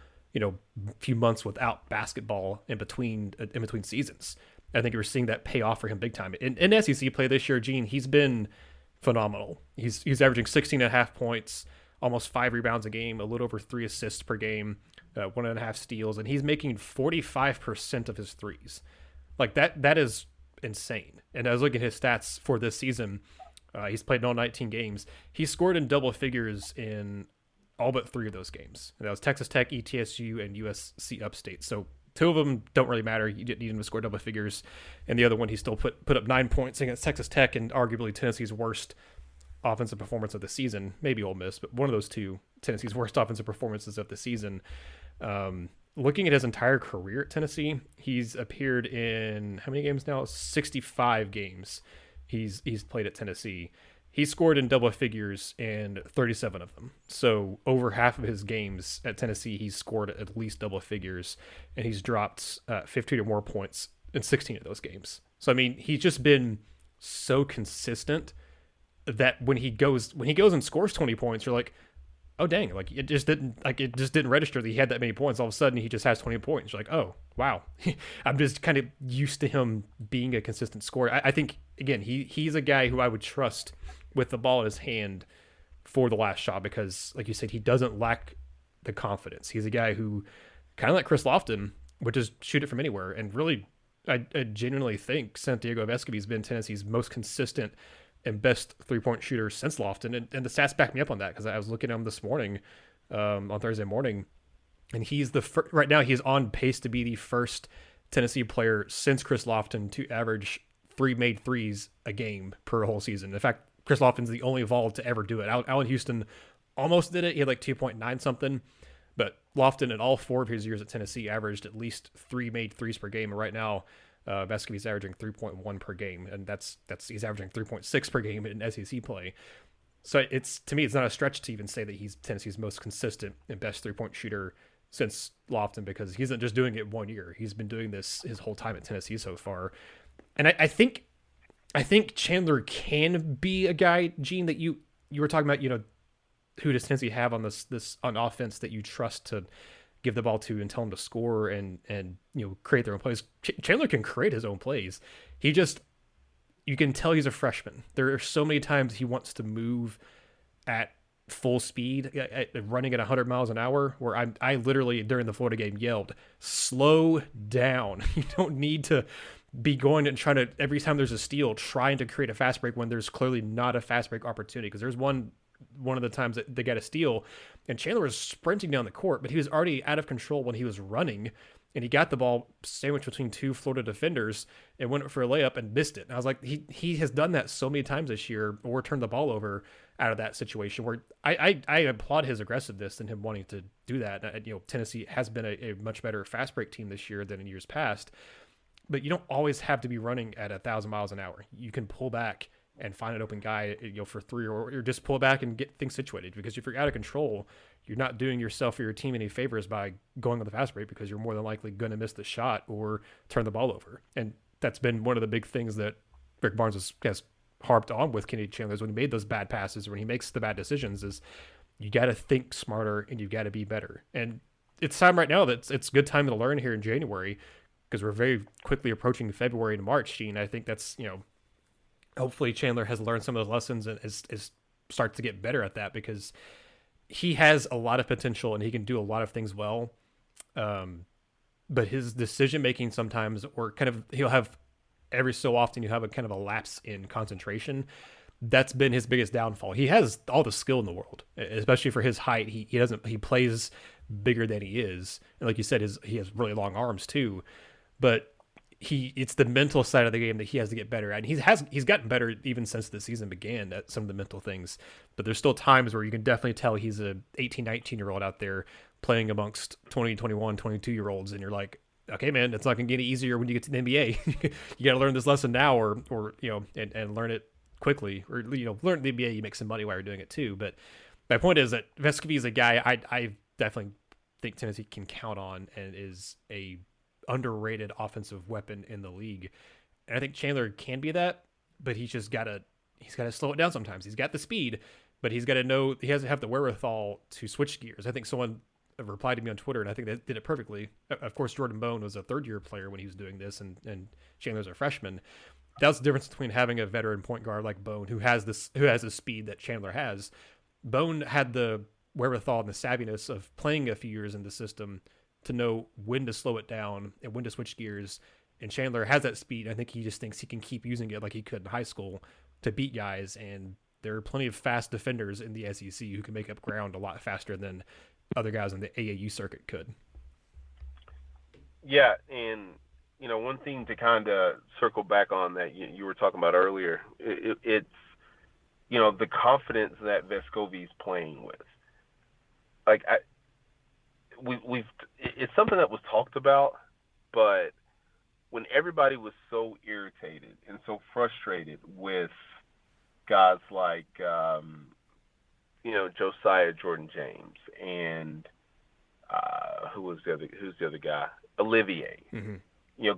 few months without basketball in between seasons. I think we're seeing that pay off for him big time. In SEC play this year, Gene, he's been phenomenal. He's averaging 16.5 points, almost 5 rebounds a game, a little over 3 assists per game, 1.5 steals, and he's making 45% of his threes. Like that is insane. And I was looking at his stats for this season. He's played in all 19 games. He scored in double figures in all but 3 of those games. And that was Texas Tech, ETSU, and USC Upstate. So 2 of them don't really matter. You didn't need him to score double figures. And the other one, he still put up 9 points against Texas Tech and arguably Tennessee's worst offensive performance of the season. Maybe Ole Miss, but one of those 2, Tennessee's worst offensive performances of the season. Looking at his entire career at Tennessee, he's appeared in how many games now? 65 games he's played at Tennessee. He scored in double figures in 37 of them. So over half of his games at Tennessee, he's scored at least double figures, and he's dropped 15 or more points in 16 of those games. So, I mean, he's just been so consistent that when he goes and scores 20 points, you're like, oh dang, like it just didn't register that he had that many points. All of a sudden he just has 20 points. You're like, oh wow. I'm just kind of used to him being a consistent scorer. I think again, he's a guy who I would trust with the ball in his hand for the last shot, because like you said, he doesn't lack the confidence. He's a guy who kind of like Chris Lofton would just shoot it from anywhere. And really, I genuinely think Santiago Vescovi has been Tennessee's most consistent and best 3-point shooter since Lofton. And the stats back me up on that, because I was looking at him this morning, on Thursday morning, and he's right now he's on pace to be the first Tennessee player since Chris Lofton to average 3 made threes a game per whole season. In fact, Chris Lofton's the only Vol to ever do it. Allen Houston almost did it. He had like 2.9 something, but Lofton in all 4 of his years at Tennessee averaged at least 3 made threes per game. And right now, Vescovi's averaging 3.1 per game, and that's he's averaging 3.6 per game in SEC play. So to me, it's not a stretch to even say that he's Tennessee's most consistent and best 3-point shooter since Lofton, because he isn't just doing it 1 year. He's been doing this his whole time at Tennessee so far. And I think Chandler can be a guy, Gene, that you were talking about, who does Tennessee have on this on offense that you trust to give the ball to and tell him to score and create their own plays. Chandler can create his own plays. You can tell he's a freshman. There are so many times he wants to move at full speed, running at 100 miles an hour, where I literally during the Florida game yelled, "Slow down." You don't need to be going and trying to, every time there's a steal, trying to create a fast break when there's clearly not a fast break opportunity. Because there's one of the times that they got a steal and Chandler was sprinting down the court, but he was already out of control when he was running, and he got the ball sandwiched between 2 Florida defenders and went for a layup and missed it. And I was like, he has done that so many times this year, or turned the ball over out of that situation, where I applaud his aggressiveness and him wanting to do that. Tennessee has been a much better fast break team this year than in years past, but you don't always have to be running at 1,000 miles an hour. You can pull back and find an open guy, for 3, or just pull back and get things situated. Because if you're out of control, you're not doing yourself or your team any favors by going on the fast break, because you're more than likely going to miss the shot or turn the ball over. And that's been one of the big things that Rick Barnes has harped on with Kennedy Chandler is when he made those bad passes, when he makes the bad decisions, is you got to think smarter and you've got to be better. And it's time right now that it's a good time to learn here in January, because we're very quickly approaching February and March, Gene. I think that's, hopefully Chandler has learned some of those lessons and is starts to get better at that, because he has a lot of potential and he can do a lot of things well. But his decision making sometimes, or kind of, he'll have every so often you have a kind of a lapse in concentration. That's been his biggest downfall. He has all the skill in the world, especially for his height. He plays bigger than he is. And like you said, he has really long arms too, but it's the mental side of the game that he has to get better at. And he's gotten better even since the season began at some of the mental things, but there's still times where you can definitely tell he's a 18, 19-year-old out there playing amongst 20, 21, 22-year-olds. And you're like, okay, man, it's not going to get any easier when you get to the NBA. You got to learn this lesson now, or and learn it quickly, or learn the NBA. You make some money while you're doing it too. But my point is that Vescovi is a guy I definitely think Tennessee can count on, and is a underrated offensive weapon in the league. And I think Chandler can be that, but he's got to slow it down sometimes. He's got the speed, but he's got to know he has to have the wherewithal to switch gears. I think someone replied to me on Twitter, and I think they did it perfectly. Of course, Jordan Bone was a third-year player when he was doing this, and Chandler's a freshman. That's the difference between having a veteran point guard like Bone, who has the speed that Chandler has. Bone had the wherewithal and the savviness of playing a few years in the system to know when to slow it down and when to switch gears. And Chandler has that speed. I think he just thinks he can keep using it like he could in high school to beat guys. And there are plenty of fast defenders in the SEC who can make up ground a lot faster than other guys on the AAU circuit could. Yeah, and one thing to kind of circle back on that you were talking about earlier, it's the confidence that Vescovi's playing with. Like it's something that was talked about, but when everybody was so irritated and so frustrated with guys like Josiah Jordan James and who's the other guy? Olivier. Mm-hmm.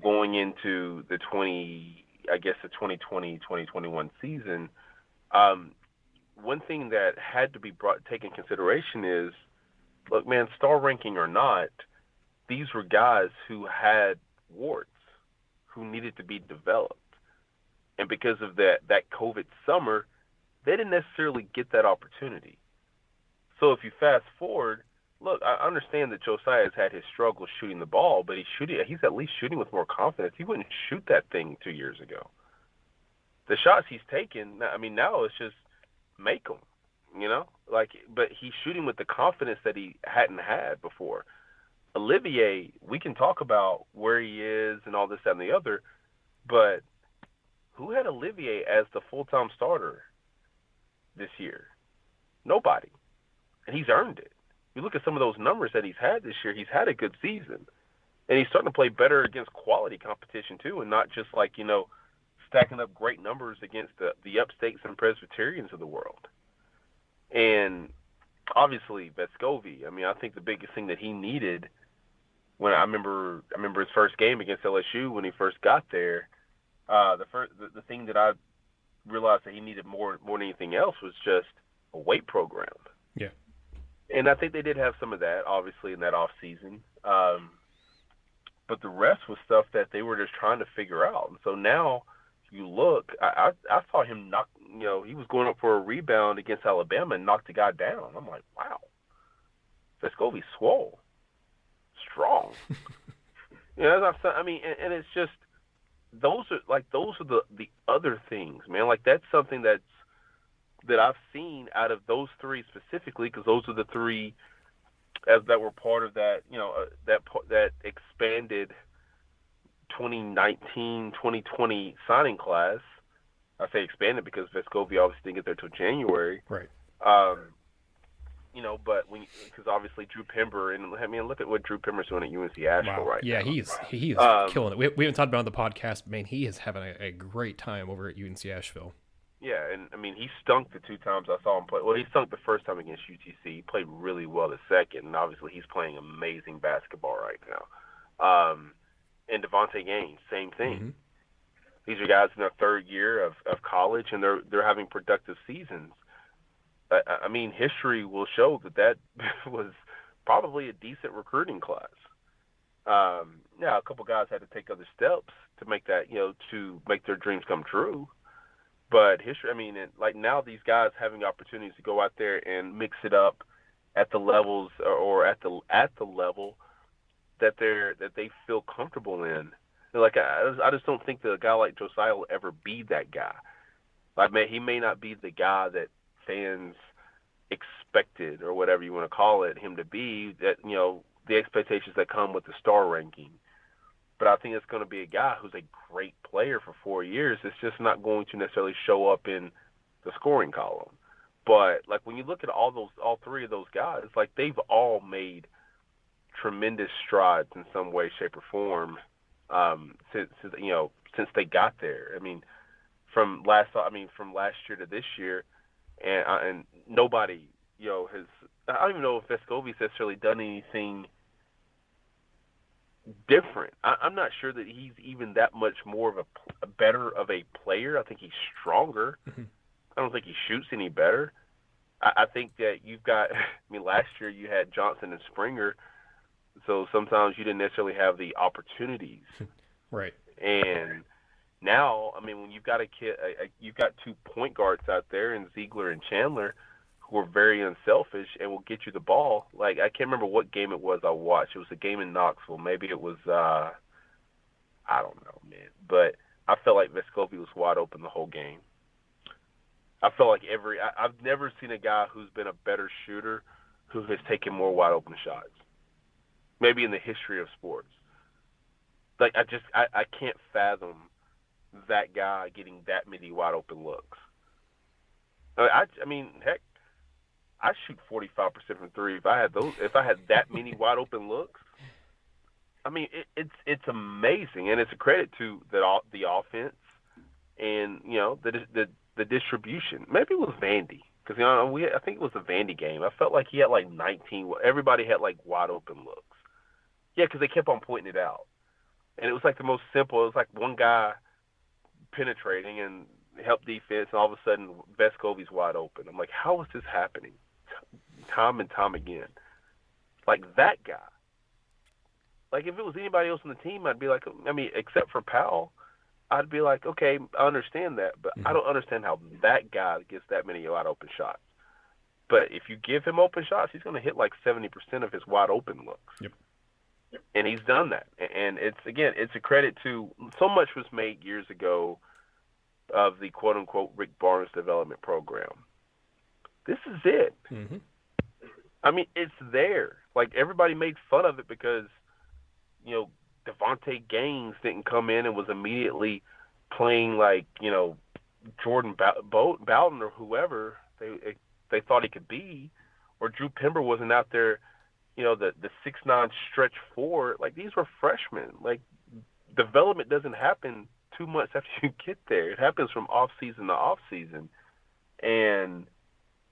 Going into the 2020-2021 season, one thing that had to be taken into consideration is, look, man, star ranking or not, these were guys who had warts, who needed to be developed. And because of that COVID summer, they didn't necessarily get that opportunity. So if you fast forward, look, I understand that Josiah has had his struggles shooting the ball, but he's at least shooting with more confidence. He wouldn't shoot that thing 2 years ago. The shots he's taken, I mean, now it's just make them, but he's shooting with the confidence that he hadn't had before. Olivier, we can talk about where he is and all this, that, and the other, but who had Olivier as the full-time starter this year? Nobody. And he's earned it. You look at some of those numbers that he's had this year, he's had a good season. And he's starting to play better against quality competition too, and not just stacking up great numbers against the upstakes and Presbyterians of the world. And obviously Vescovi, I mean, I think the biggest thing that he needed, when I remember his first game against LSU when he first got there, the thing that I realized that he needed more than anything else was just a weight program. Yeah. And I think they did have some of that, obviously, in that off season. But the rest was stuff that they were just trying to figure out. And so now you look, I saw him knock, he was going up for a rebound against Alabama and knocked the guy down. I'm like, wow, Vescovi's swole, strong. I mean, and it's just, those are the other things, man. Like, that's something that I've seen out of those three specifically, because those are the three that were part of that, that expanded 2019-2020 signing class. I say expanded because Vescovi obviously didn't get there till January. Right. But because obviously Drew Pember, and I mean, look at what Drew Pember's doing at UNC Asheville right now. Yeah, he is killing it. We haven't talked about it on the podcast, man. He is having a great time over at UNC Asheville. Yeah, and I mean, he stunk the two times I saw him play. Well, he stunk the first time against UTC. He played really well the second, and obviously he's playing amazing basketball right now. And Devontae Gaines, same thing. These are guys in their third year of college, and they're having productive seasons. I mean, history will show that was probably a decent recruiting class. Yeah, a couple guys had to take other steps to make that, to make their dreams come true. But history, I mean, like now these guys having opportunities to go out there and mix it up at the levels or at the level that they feel comfortable in. Like I just don't think that a guy like Josiah will ever be that guy. Like, he may not be the guy that fans expected or whatever you want to call it him to be. That the expectations that come with the star ranking. But I think it's going to be a guy who's a great player for 4 years. It's just not going to necessarily show up in the scoring column. But like when you look at all three of those guys, like they've all made tremendous strides in some way, shape, or form since they got there. I mean, from last year to this year, and nobody has. I don't even know if Vescovi's necessarily done anything different. I'm not sure that he's even that much more of a better of a player. I think he's stronger. Mm-hmm. I don't think he shoots any better. I think that you've got. I mean, last year you had Johnson and Springer, so sometimes you didn't necessarily have the opportunities. Right. And now, I mean, when you've got you've got 2 point guards out there in Zeigler and Chandler, who are very unselfish and will get you the ball. Like, I can't remember what game it was I watched. It was a game in Knoxville. Maybe it was, I don't know, man. But I felt like Vescovi was wide open the whole game. I felt like I've never seen a guy who's been a better shooter who has taken more wide open shots. Maybe in the history of sports. Like, I can't fathom that guy getting that many wide open looks. I mean, heck, I shoot 45% from three. If I had that many wide open looks, I mean, it's amazing, and it's a credit to the offense and the distribution. Maybe it was Vandy because I think it was the Vandy game. I felt like he had like 19. Everybody had like wide open looks. Yeah, because they kept on pointing it out, and it was like the most simple. It was like one guy penetrating and help defense, and all of a sudden Vescovi's wide open. I'm like, how is this happening? Time and time again. Like that guy. Like if it was anybody else on the team, I'd be like, I mean, except for Powell, I'd be like, okay, I understand that, but I don't understand how that guy gets that many wide open shots. But if you give him open shots, he's going to hit like 70% of his wide open looks. Yep. And he's done that. And it's a credit to so much was made years ago of the quote unquote Rick Barnes development program. This is it. Mm-hmm. I mean, it's there. Like everybody made fun of it because, Devontae Gaines didn't come in and was immediately playing like, Jordan Bowden or whoever they thought he could be, or Drew Pember wasn't out there, the 6'9" stretch four. Like these were freshmen. Like development doesn't happen 2 months after you get there. It happens from off season to off season, and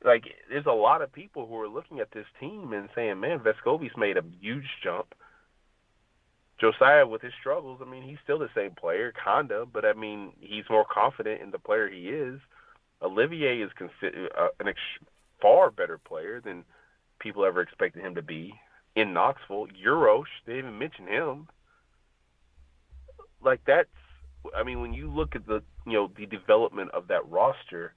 like there's a lot of people who are looking at this team and saying, "Man, Vescovi's made a huge jump." Josiah, with his struggles, I mean, he's still the same player, kinda, but I mean, he's more confident in the player he is. Olivier is considered far better player than people ever expected him to be in Knoxville. Uros, they didn't even mention him. Like that's, I mean, when you look at the the development of that roster,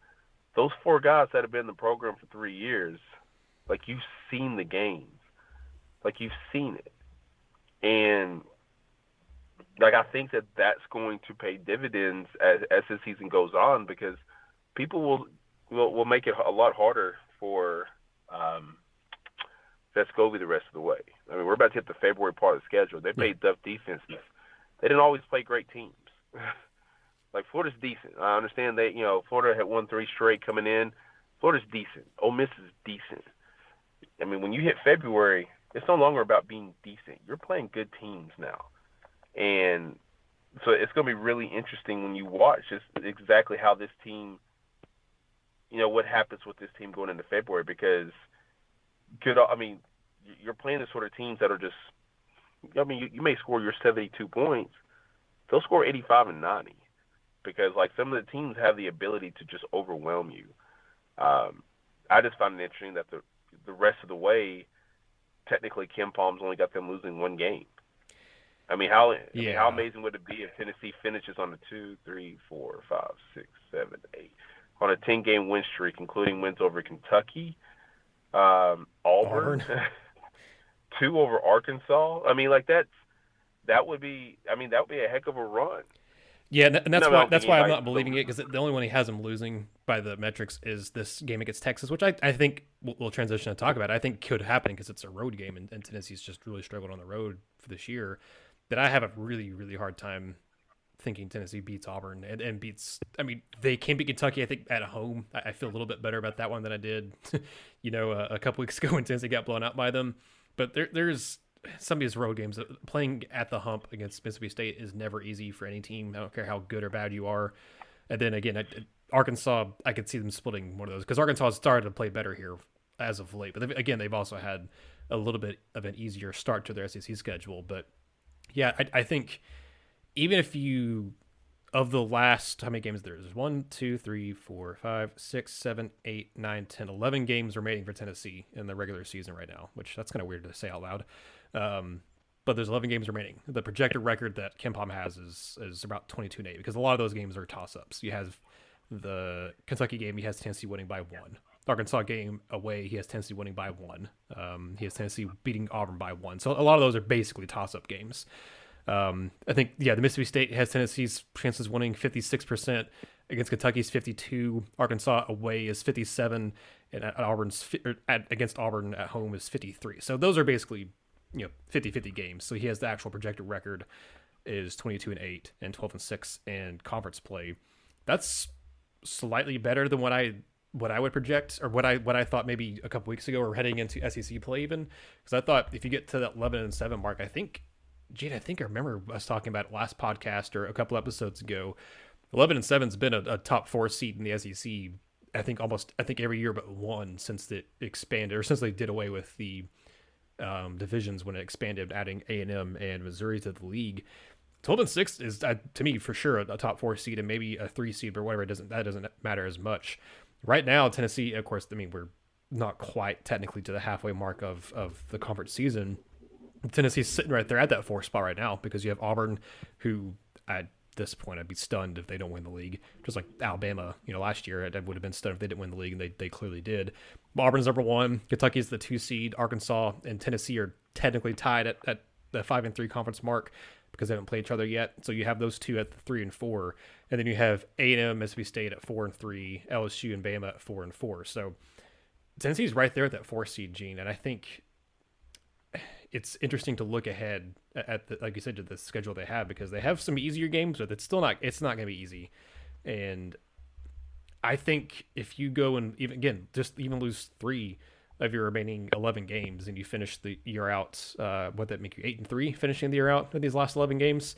those 4 guys that have been in the program for 3 years, like you've seen the games, like you've seen it, and like I think that that's going to pay dividends as the season goes on because people will make it a lot harder for Vescovi the rest of the way. I mean, we're about to hit the February part of the schedule. They played tough defenses. They didn't always play great teams. Like Florida's decent. I understand that Florida had won 3 straight coming in. Florida's decent. Ole Miss is decent. I mean, when you hit February, it's no longer about being decent. You're playing good teams now. And so it's going to be really interesting when you watch just exactly how this team, what happens with this team going into February because you're playing the sort of teams that are just, you may score your 72 points. They'll score 85 and 90. because like some of the teams have the ability to just overwhelm you. I just found it interesting that the rest of the way, technically, Ken Palm's only got them losing one game. I mean, how amazing would it be if Tennessee finishes on a 2, 3, 4, 5, 6, 7, 8 on a 10-game win streak, including wins over Kentucky, Auburn. 2 over Arkansas. I mean, like that would be a heck of a run. Yeah, and that's why I'm not believing it, because the only one he has him losing by the metrics is this game against Texas, which I think we'll transition to talk about. I think could happen because it's a road game, and Tennessee's just really struggled on the road for this year. That I have a really, really hard time thinking Tennessee beats Auburn and beats. I mean, they can beat Kentucky, I think, at home. I feel a little bit better about that one than I did, a couple weeks ago when Tennessee got blown out by them. But there's some of these road games. Playing at the hump against Mississippi State is never easy for any team. I don't care how good or bad you are. And then again, Arkansas, I could see them splitting one of those, because Arkansas has started to play better here as of late. But they've also had a little bit of an easier start to their SEC schedule. But yeah, I think even if you, of the last, how many games there's 1, 2, 3, 4, 5, 6, 7, 8, 9, 10, 11 games remaining for Tennessee in the regular season right now, which that's kind of weird to say out loud. But there's 11 games remaining. The projected record that Ken Palm has is about 22-8, because a lot of those games are toss-ups. You have the Kentucky game, he has Tennessee winning by 1. Arkansas game away, he has Tennessee winning by 1. He has Tennessee beating Auburn by 1. So a lot of those are basically toss-up games. I think, the Mississippi State has Tennessee's chances winning 56%, against Kentucky's 52. Arkansas away is 57, and against Auburn at home is 53. So those are basically 50-50 games. So he has the actual projected record is 22-8 and 12-6 in conference play. That's slightly better than what I would project, or what I thought maybe a couple weeks ago, or heading into SEC play even, because I thought if you get to that 11-7 mark, I think I remember us talking about it last podcast or a couple episodes ago. 11-7 has been a top 4 seed in the SEC. I think every year but one since it expanded, or since they did away with the divisions when it expanded, adding A&M and Missouri to the league. 12-6 is, to me, for sure a top 4 seed, and maybe a 3 seed, but whatever. That doesn't matter as much right now. Tennessee, of course, I mean, we're not quite technically to the halfway mark of the conference season. Tennessee's sitting right there at that 4th spot right now, because you have Auburn, who at this point I'd be stunned if they don't win the league, just like Alabama. Last year I would have been stunned if they didn't win the league, and they clearly did. Auburn's number 1, Kentucky's the 2 seed, Arkansas and Tennessee are technically tied at the 5-3 conference mark, because they haven't played each other yet. So you have those two at the 3 and 4, and then you have A&M, Mississippi State at 4 and 3, LSU and Bama at 4 and 4. So Tennessee's right there at that 4 seed, Gene, and I think it's interesting to look ahead at like you said, to the schedule they have, because they have some easier games, but it's not going to be easy. And I think if you go and even lose 3 of your remaining 11 games, and you finish the year out, what that make you 8-3, finishing the year out in these last 11 games,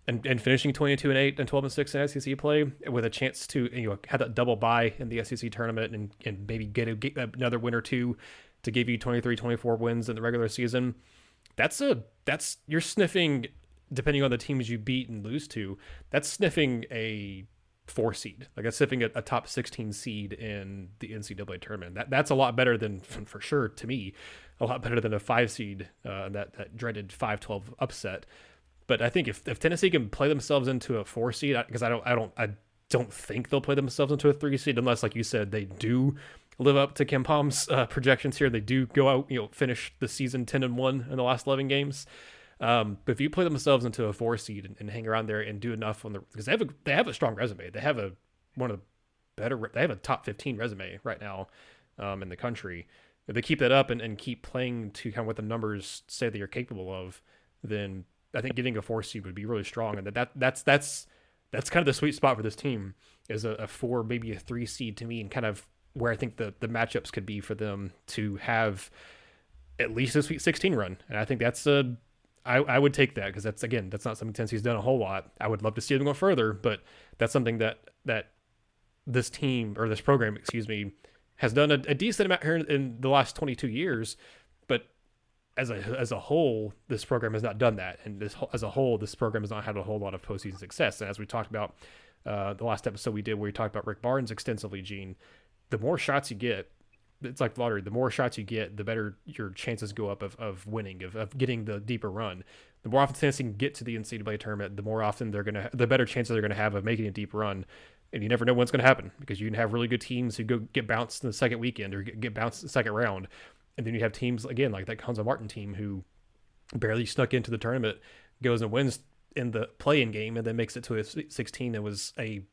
and finishing 22-8 and 12-6 in SEC play, with a chance to have that double bye in the SEC tournament, and maybe get another win or two to give you 23-24 wins in the regular season. You're sniffing, depending on the teams you beat and lose to, that's sniffing a 4 seed. Like, that's sniffing a top 16 seed in the NCAA tournament. That's a lot better than, for sure, to me, a lot better than a 5 seed, that dreaded 5-12 upset. But I think if Tennessee can play themselves into a 4 seed, because I don't think they'll play themselves into a 3 seed, unless, like you said, they do live up to Ken Palm's projections here. They do go out, finish the season 10-1 in the last 11 games. But if you play themselves into a 4 seed and hang around there and do enough because they have a strong resume. They have they have a top 15 resume right now in the country. If they keep that up and keep playing to kind of what the numbers say they are capable of, then I think getting a 4 seed would be really strong. And that's kind of the sweet spot for this team, is a 4, maybe a 3 seed to me, and kind of where I think the matchups could be for them to have at least a Sweet 16 run. And I think that's I would take that, because that's not something Tennessee's done a whole lot. I would love to see them go further, but that's something that this team, or this program, has done a decent amount here in the last 22 years. But as a whole, this program has not done that. And as a whole, this program has not had a whole lot of postseason success. And as we talked about the last episode we did where we talked about Rick Barnes extensively, Gene. The more shots you get, it's like lottery. The more shots you get, the better your chances go up of winning, of getting the deeper run. The more often Tennessee can get to the NCAA tournament, the more often the better chances they're gonna have of making a deep run. And you never know what's gonna happen because you can have really good teams who get bounced in the second weekend or get bounced in the second round, and then you have teams again like that Konza Martin team who barely snuck into the tournament, goes and wins in the play-in game, and then makes it to a 16. It was a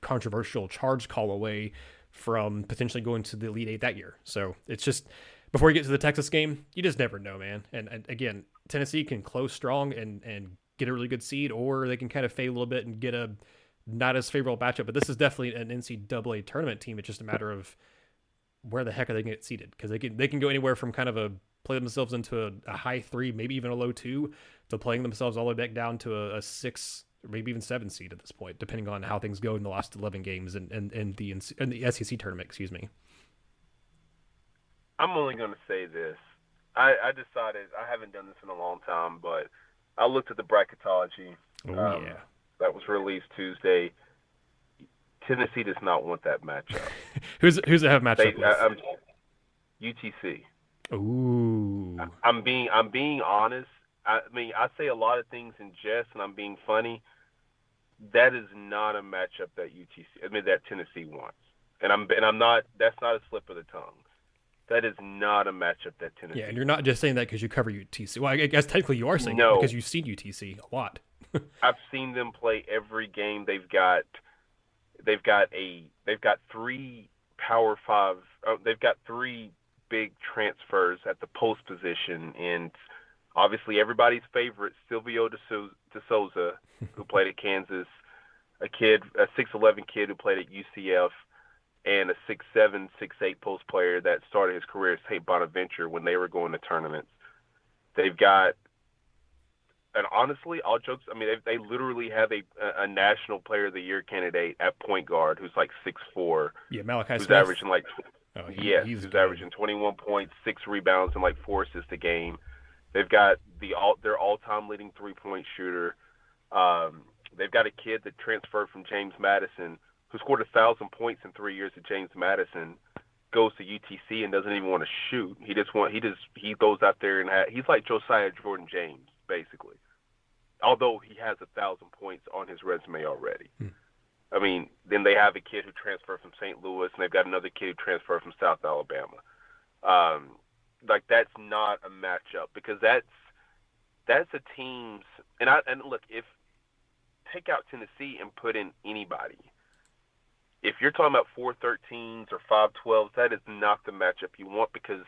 controversial charge call away from potentially going to the Elite Eight that year. So it's just, before you get to the Texas game, you just never know, man. And again, Tennessee can close strong and get a really good seed, or they can kind of fade a little bit and get a not as favorable matchup. But this is definitely an NCAA tournament team. It's just a matter of where the heck are they going to get seeded, because they can go anywhere from kind of play themselves into a high 3, maybe even a low 2, to playing themselves all the way back down to a 6 or maybe even 7 seed at this point, depending on how things go in the last 11 games and the SEC tournament. Excuse me. I'm only going to say this. I decided, I haven't done this in a long time, but I looked at the bracketology. That was released Tuesday. Tennessee does not want that matchup. Who's it have matchup with? UTC. Ooh. I'm being honest. I mean, I say a lot of things in jest, and I'm being funny. That is not a matchup that that Tennessee wants. And I'm not. That's not a slip of the tongue. That is not a matchup that Tennessee. Yeah, and you're not just saying that because you cover UTC. Well, I guess technically you are saying no, that because you've seen UTC a lot. I've seen them play every game. They've got 3 Power 5. They've got 3 big transfers at the post position, and obviously everybody's favorite, Silvio De Souza, who played at Kansas, a 6'11" kid who played at UCF, and a 6'7", 6'8" post player that started his career at St. Bonaventure when they were going to tournaments. They've got, and honestly, all jokes, I mean, they literally have a National Player of the Year candidate at point guard who's like 6'4". Yeah, Malachi who's Smith. Averaging like, who's averaging 21 points, 6 rebounds, and like 4 assists a game. They've got their all-time leading three-point shooter. They've got a kid that transferred from James Madison who scored 1,000 points in 3 years at James Madison, goes to UTC and doesn't even want to shoot. He goes out there and he's like Josiah Jordan James, basically. Although he has 1,000 points on his resume already. I mean, then they have a kid who transferred from St. Louis, and they've got another kid who transferred from South Alabama. Like, that's not a matchup, because that's a team's, and look, if take out Tennessee and put in anybody, if you're talking about 4-13s or 5-12s, that is not the matchup you want, because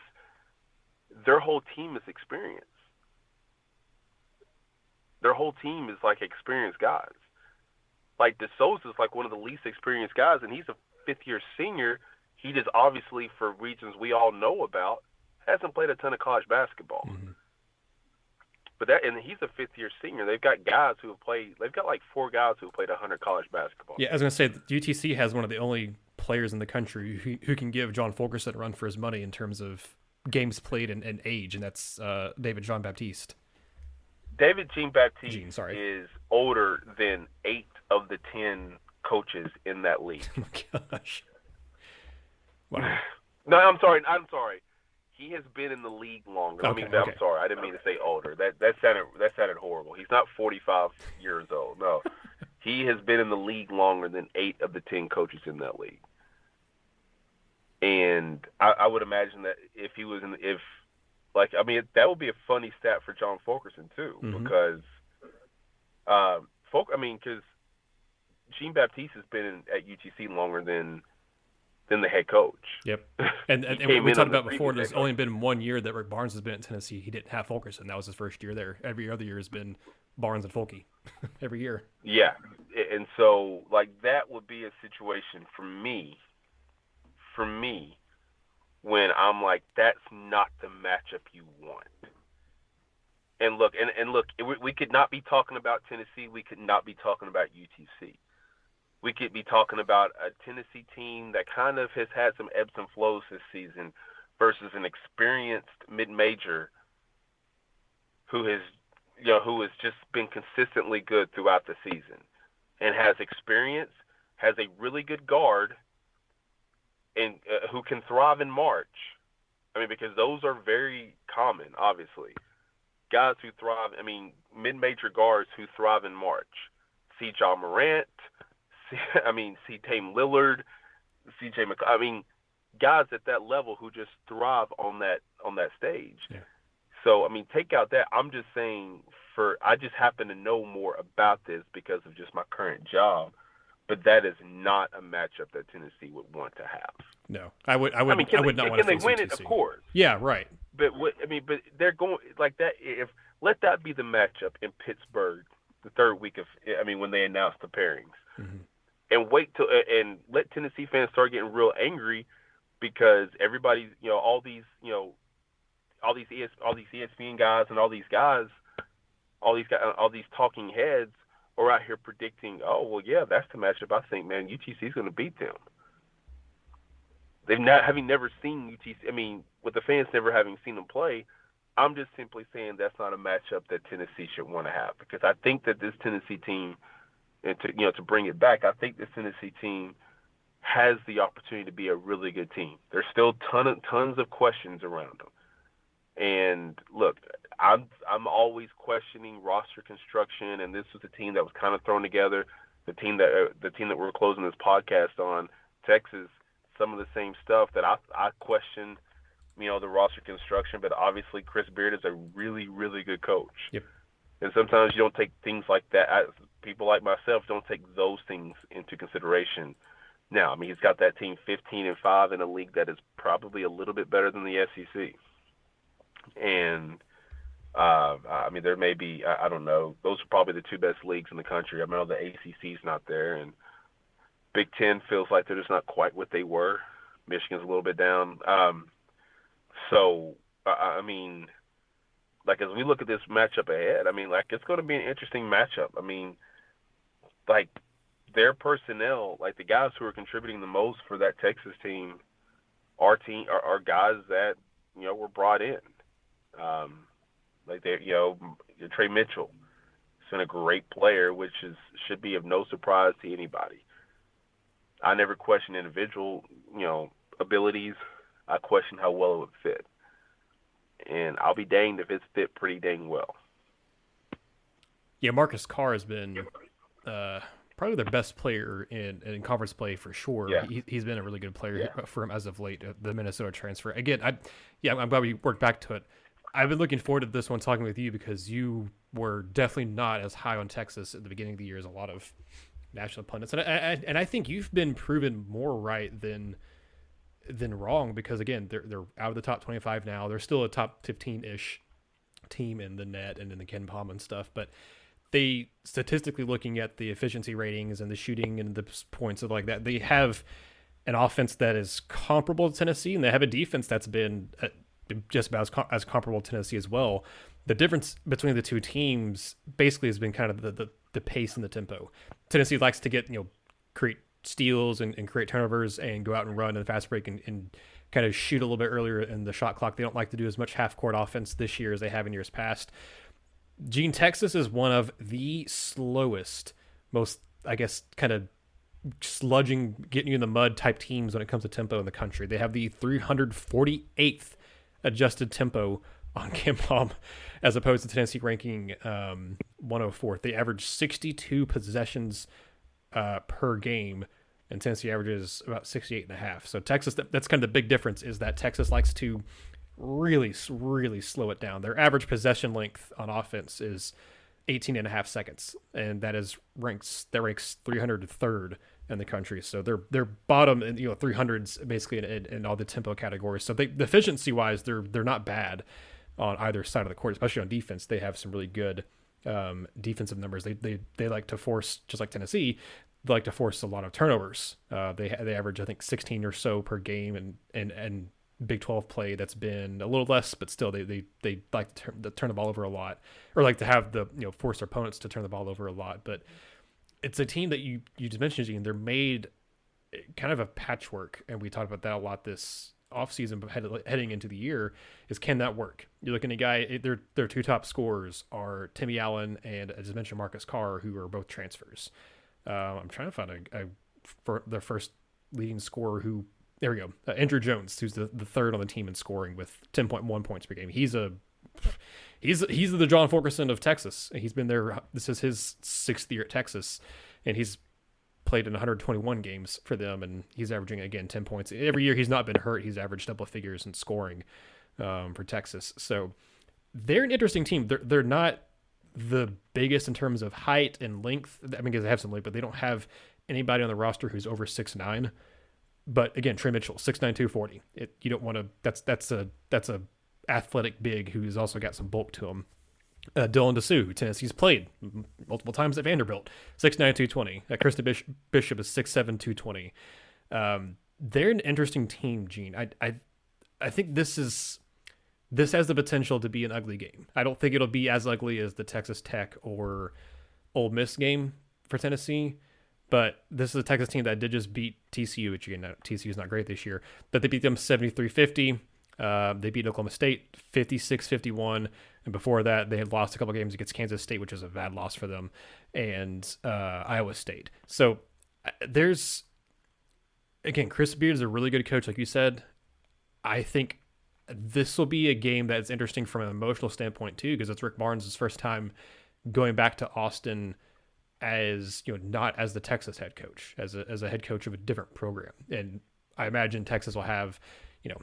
their whole team is experienced. Their whole team is like experienced guys. Like, De Souza is like one of the least experienced guys, and he's a fifth-year senior. He just obviously, for reasons we all know about, hasn't played a ton of college basketball. Mm-hmm. And he's a fifth-year senior. They've got guys who have played. They've got like 4 guys who have played 100 college basketball. Yeah, I was going to say, UTC has one of the only players in the country who can give John Fulkerson a run for his money in terms of games played and age, and that's David Jean-Baptiste. David Jean-Baptiste is older than 8 of the 10 coaches in that league. Oh my gosh. Wow. No, I'm sorry. He has been in the league longer. Okay. I'm sorry. I didn't mean to say older. That sounded horrible. He's not 45 years old. No. He has been in the league longer than 8 of the 10 coaches in that league. And I would imagine that if he was that would be a funny stat for John Fulkerson too, mm-hmm. because because Jean-Baptiste has been at UTC longer than the head coach. Yep. And we talked about before, there's only been 1 year that Rick Barnes has been at Tennessee. He didn't have Fulkerson. That was his first year there. Every other year has been Barnes and Fulke every year. Yeah. And so, like, that would be a situation for me, when I'm like, that's not the matchup you want. And look, we could not be talking about Tennessee. We could not be talking about UTC. We could be talking about a Tennessee team that kind of has had some ebbs and flows this season versus an experienced mid-major who has just been consistently good throughout the season. and has experience, has a really good guard, and who can thrive in March. I mean, because those are very common, obviously. Guys who thrive, I mean, mid-major guards who thrive in March. See John Morant, see Dame Lillard, CJ McCollum. I mean, guys at that level who just thrive on that stage. Yeah. So, I mean, take out that. I'm just saying I just happen to know more about this because of just my current job, but that is not a matchup that Tennessee would want to have. No, I would not want to Can they face win UTC. it? Of course. Yeah, right. But but they're going like that. Let that be the matchup in Pittsburgh, the third week when they announce the pairings, and wait till and let Tennessee fans start getting real angry because everybody's all these ESPN guys and all these talking heads are out here predicting, oh well, yeah, that's the matchup. I think, man, UTC is going to beat them. Having never seen UTC, I mean, with the fans never having seen them play, I'm just simply saying that's not a matchup that Tennessee should want to have, because I think that this Tennessee team, and to bring it back, I think this Tennessee team has the opportunity to be a really good team. There's still tons of questions around them. And look, I'm always questioning roster construction, and this was a team that was kind of thrown together. The team that we're closing this podcast on, Texas, some of the same stuff that I question, the roster construction. But obviously, Chris Beard is a really, really good coach. Yep. And sometimes you don't take things like that. People like myself don't take those things into consideration. Now, I mean, he's got that team 15-5 in a league that is probably a little bit better than the SEC. And there may be, I don't know, those are probably the two best leagues in the country. I know the ACC's not there, and Big Ten feels like they're just not quite what they were. Michigan's a little bit down. As we look at this matchup ahead, it's going to be an interesting matchup. Their personnel, the guys who are contributing the most for that Texas team, are guys that, were brought in. Trey Mitchell has been a great player, which should be of no surprise to anybody. I never question individual, abilities. I question how well it would fit. And I'll be danged if it's fit pretty dang well. Yeah, Marcus Carr has been probably their best player in conference play for sure. Yeah. He's been a really good player for him as of late, the Minnesota transfer. Again, I'm glad we worked back to it. I've been looking forward to this one talking with you because you were definitely not as high on Texas at the beginning of the year as a lot of national pundits. And I think you've been proven more right than wrong, because again, they're out of the top 25 now. They're still a top 15-ish team in the net and in the Ken Palm and stuff, but they, statistically looking at the efficiency ratings and the shooting and the points of like that, they have an offense that is comparable to Tennessee, and they have a defense that's been just about as comparable to Tennessee as well. The difference between the two teams basically has been kind of the pace and the tempo. Tennessee likes to get, create steals and create turnovers and go out and run in the fast break and kind of shoot a little bit earlier in the shot clock. They don't like to do as much half-court offense this year as they have in years past. Gene, Texas is one of the slowest, most, I guess, kind of sludging, getting you in the mud type teams when it comes to tempo in the country. They have the 348th adjusted tempo on KenPom, as opposed to Tennessee ranking 104th. They average 62 possessions per game, and Tennessee averages about 68.5. So Texas, that's kind of the big difference, is that Texas likes to really, really slow it down. Their average possession length on offense is 18.5 seconds, and that ranks 303rd in the country. So they're bottom in 300s basically in all the tempo categories. So the efficiency wise, they're not bad on either side of the court, especially on defense. They have some really good defensive numbers. They like to force, just like Tennessee, they like to force a lot of turnovers. They average, I think, 16 or so per game, and Big 12 play that's been a little less, but still they like to turn the ball over a lot, or like to have the force their opponents to turn the ball over a lot. But it's a team that you just mentioned, Gene. They're made kind of a patchwork, and we talked about that a lot this offseason, but heading into the year, is can that work? You're looking at a guy, their two top scorers are Timmy Allen and, as I mentioned, Marcus Carr, who are both transfers. I'm trying to find for their first leading scorer who. There we go. Andrew Jones, who's the third on the team in scoring with 10.1 points per game. He's the John Fulkerson of Texas. He's been there. This is his 6th year at Texas, and he's played in 121 games for them, and he's averaging, again, 10 points. Every year he's not been hurt. He's averaged double figures in scoring for Texas. So they're an interesting team. They're not the biggest in terms of height and length. I mean, because they have some length, but they don't have anybody on the roster who's over 6'9". But again, Trey Mitchell, 6'9", 240. You don't want to. That's a athletic big who's also got some bulk to him. Dylan Dessou, Tennessee's played multiple times at Vanderbilt, 6'9", 220. Krista Bishop is 6'7", 220. They're an interesting team, Gene. I think this has the potential to be an ugly game. I don't think it'll be as ugly as the Texas Tech or Ole Miss game for Tennessee. But this is a Texas team that did just beat TCU, which again, TCU is not great this year, but they beat them 73-50. They beat Oklahoma State 56-51. And before that, they had lost a couple games against Kansas State, which is a bad loss for them, and Iowa State. So there's, again, Chris Beard is a really good coach, like you said. I think this will be a game that's interesting from an emotional standpoint too, because it's Rick Barnes' first time going back to Austin as, not as the Texas head coach, as a head coach of a different program. And I imagine Texas will have,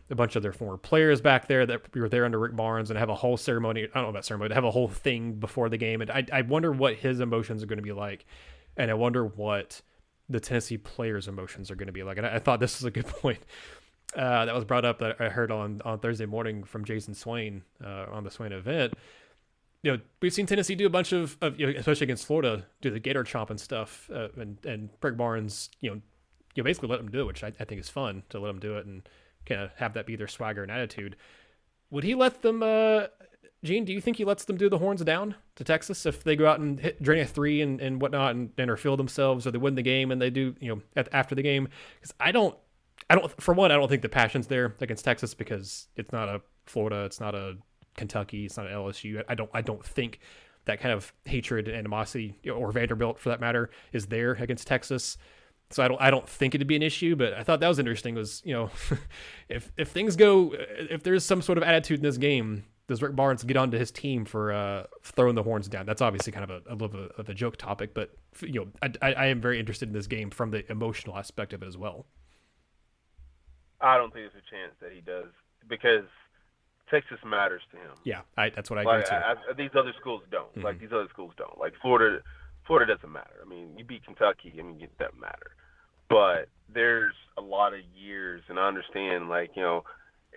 a bunch of their former players back there that were there under Rick Barnes and have a whole ceremony. I don't know about ceremony, to have a whole thing before the game. And I wonder what his emotions are going to be like. And I wonder what the Tennessee players' emotions are going to be like. And I thought this was a good point that was brought up that I heard on Thursday morning from Jason Swain on the Swain event. We've seen Tennessee do a bunch of especially against Florida, do the gator chomp and stuff, and Rick Barnes, basically let them do it, which I think is fun to let them do it and kind of have that be their swagger and attitude. Would he let them, Gene, do you think he lets them do the horns down to Texas if they go out and drain a three and whatnot and or feel themselves, or they win the game and they do, after the game? Because I don't think the passion's there against Texas, because it's not a Florida, it's not a Kentucky, it's not an LSU. I don't think that kind of hatred and animosity, or Vanderbilt for that matter, is there against Texas. So I don't think it'd be an issue. But I thought that was interesting. Was if things go, if there's some sort of attitude in this game, does Rick Barnes get onto his team for throwing the horns down? That's obviously kind of a little bit of a joke topic, but I am very interested in this game from the emotional aspect of it as well. I don't think there's a chance that he does, because Texas matters to him. Yeah, that's what I agree too. These other schools don't. Mm-hmm. Like, these other schools don't. Like, Florida doesn't matter. I mean, you beat Kentucky, it doesn't matter. But there's a lot of years, and I understand,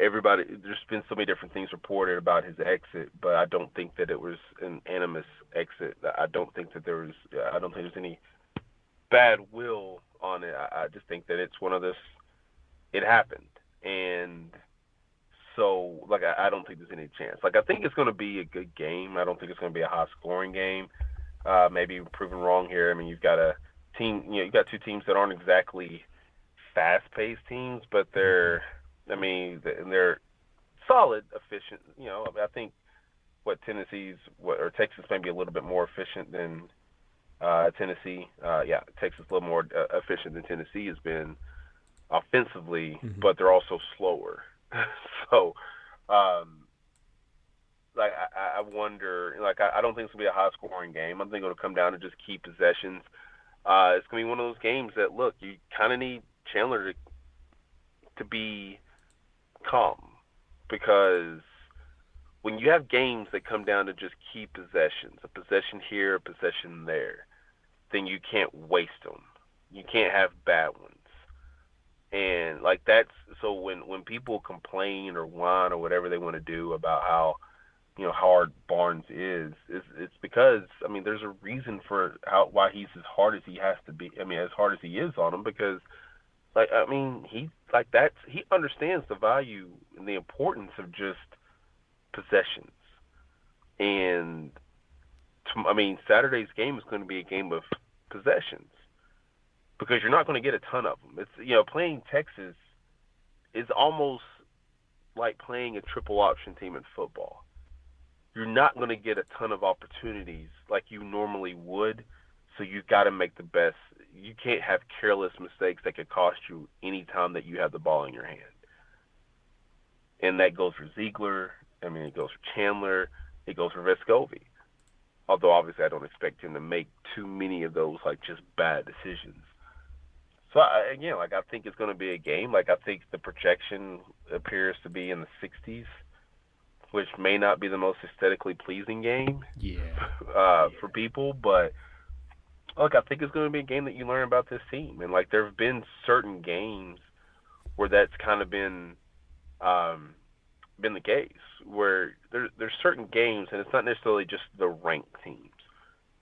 everybody, there's been so many different things reported about his exit, but I don't think that it was an animus exit. I don't think there's any bad will on it. I just think that it's one of this, it happened. And so, I don't think there's any chance. I think it's going to be a good game. I don't think it's going to be a high-scoring game. Maybe proven wrong here. I mean, you've got a team, you've got two teams that aren't exactly fast-paced teams, but they're solid, efficient. I think Texas may be a little bit more efficient than Tennessee. Texas a little more efficient than Tennessee has been offensively, but they're also slower. So, I wonder, I don't think it's going to be a high-scoring game. I think it'll come down to just key possessions. It's going to be one of those games that, look, you kind of need Chandler to be calm, because when you have games that come down to just key possessions, a possession here, a possession there, then you can't waste them. You can't have bad ones. And that's so when people complain or whine or whatever they want to do about how hard Barnes is, it's because there's a reason for why he's as hard as he has to be. As hard as he is on them, because he understands the value and the importance of just possessions. And Saturday's game is going to be a game of possessions, because you're not going to get a ton of them. It's playing Texas is almost like playing a triple option team in football. You're not going to get a ton of opportunities like you normally would, So you've got to make the best. You can't have careless mistakes that could cost you any time that you have the ball in your hand. And that goes for Zeigler. I mean, it goes for Chandler. It goes for Vescovi. Although, obviously, I don't expect him to make too many of those, like, just bad decisions. So, I think it's going to be a game. Like, I think the projection appears to be in the 60s, which may not be the most aesthetically pleasing game for people. But, look, I think it's going to be a game that you learn about this team. And, like, there have been certain games where that's kind of been the case, where there's certain games, and it's not necessarily just the ranked teams.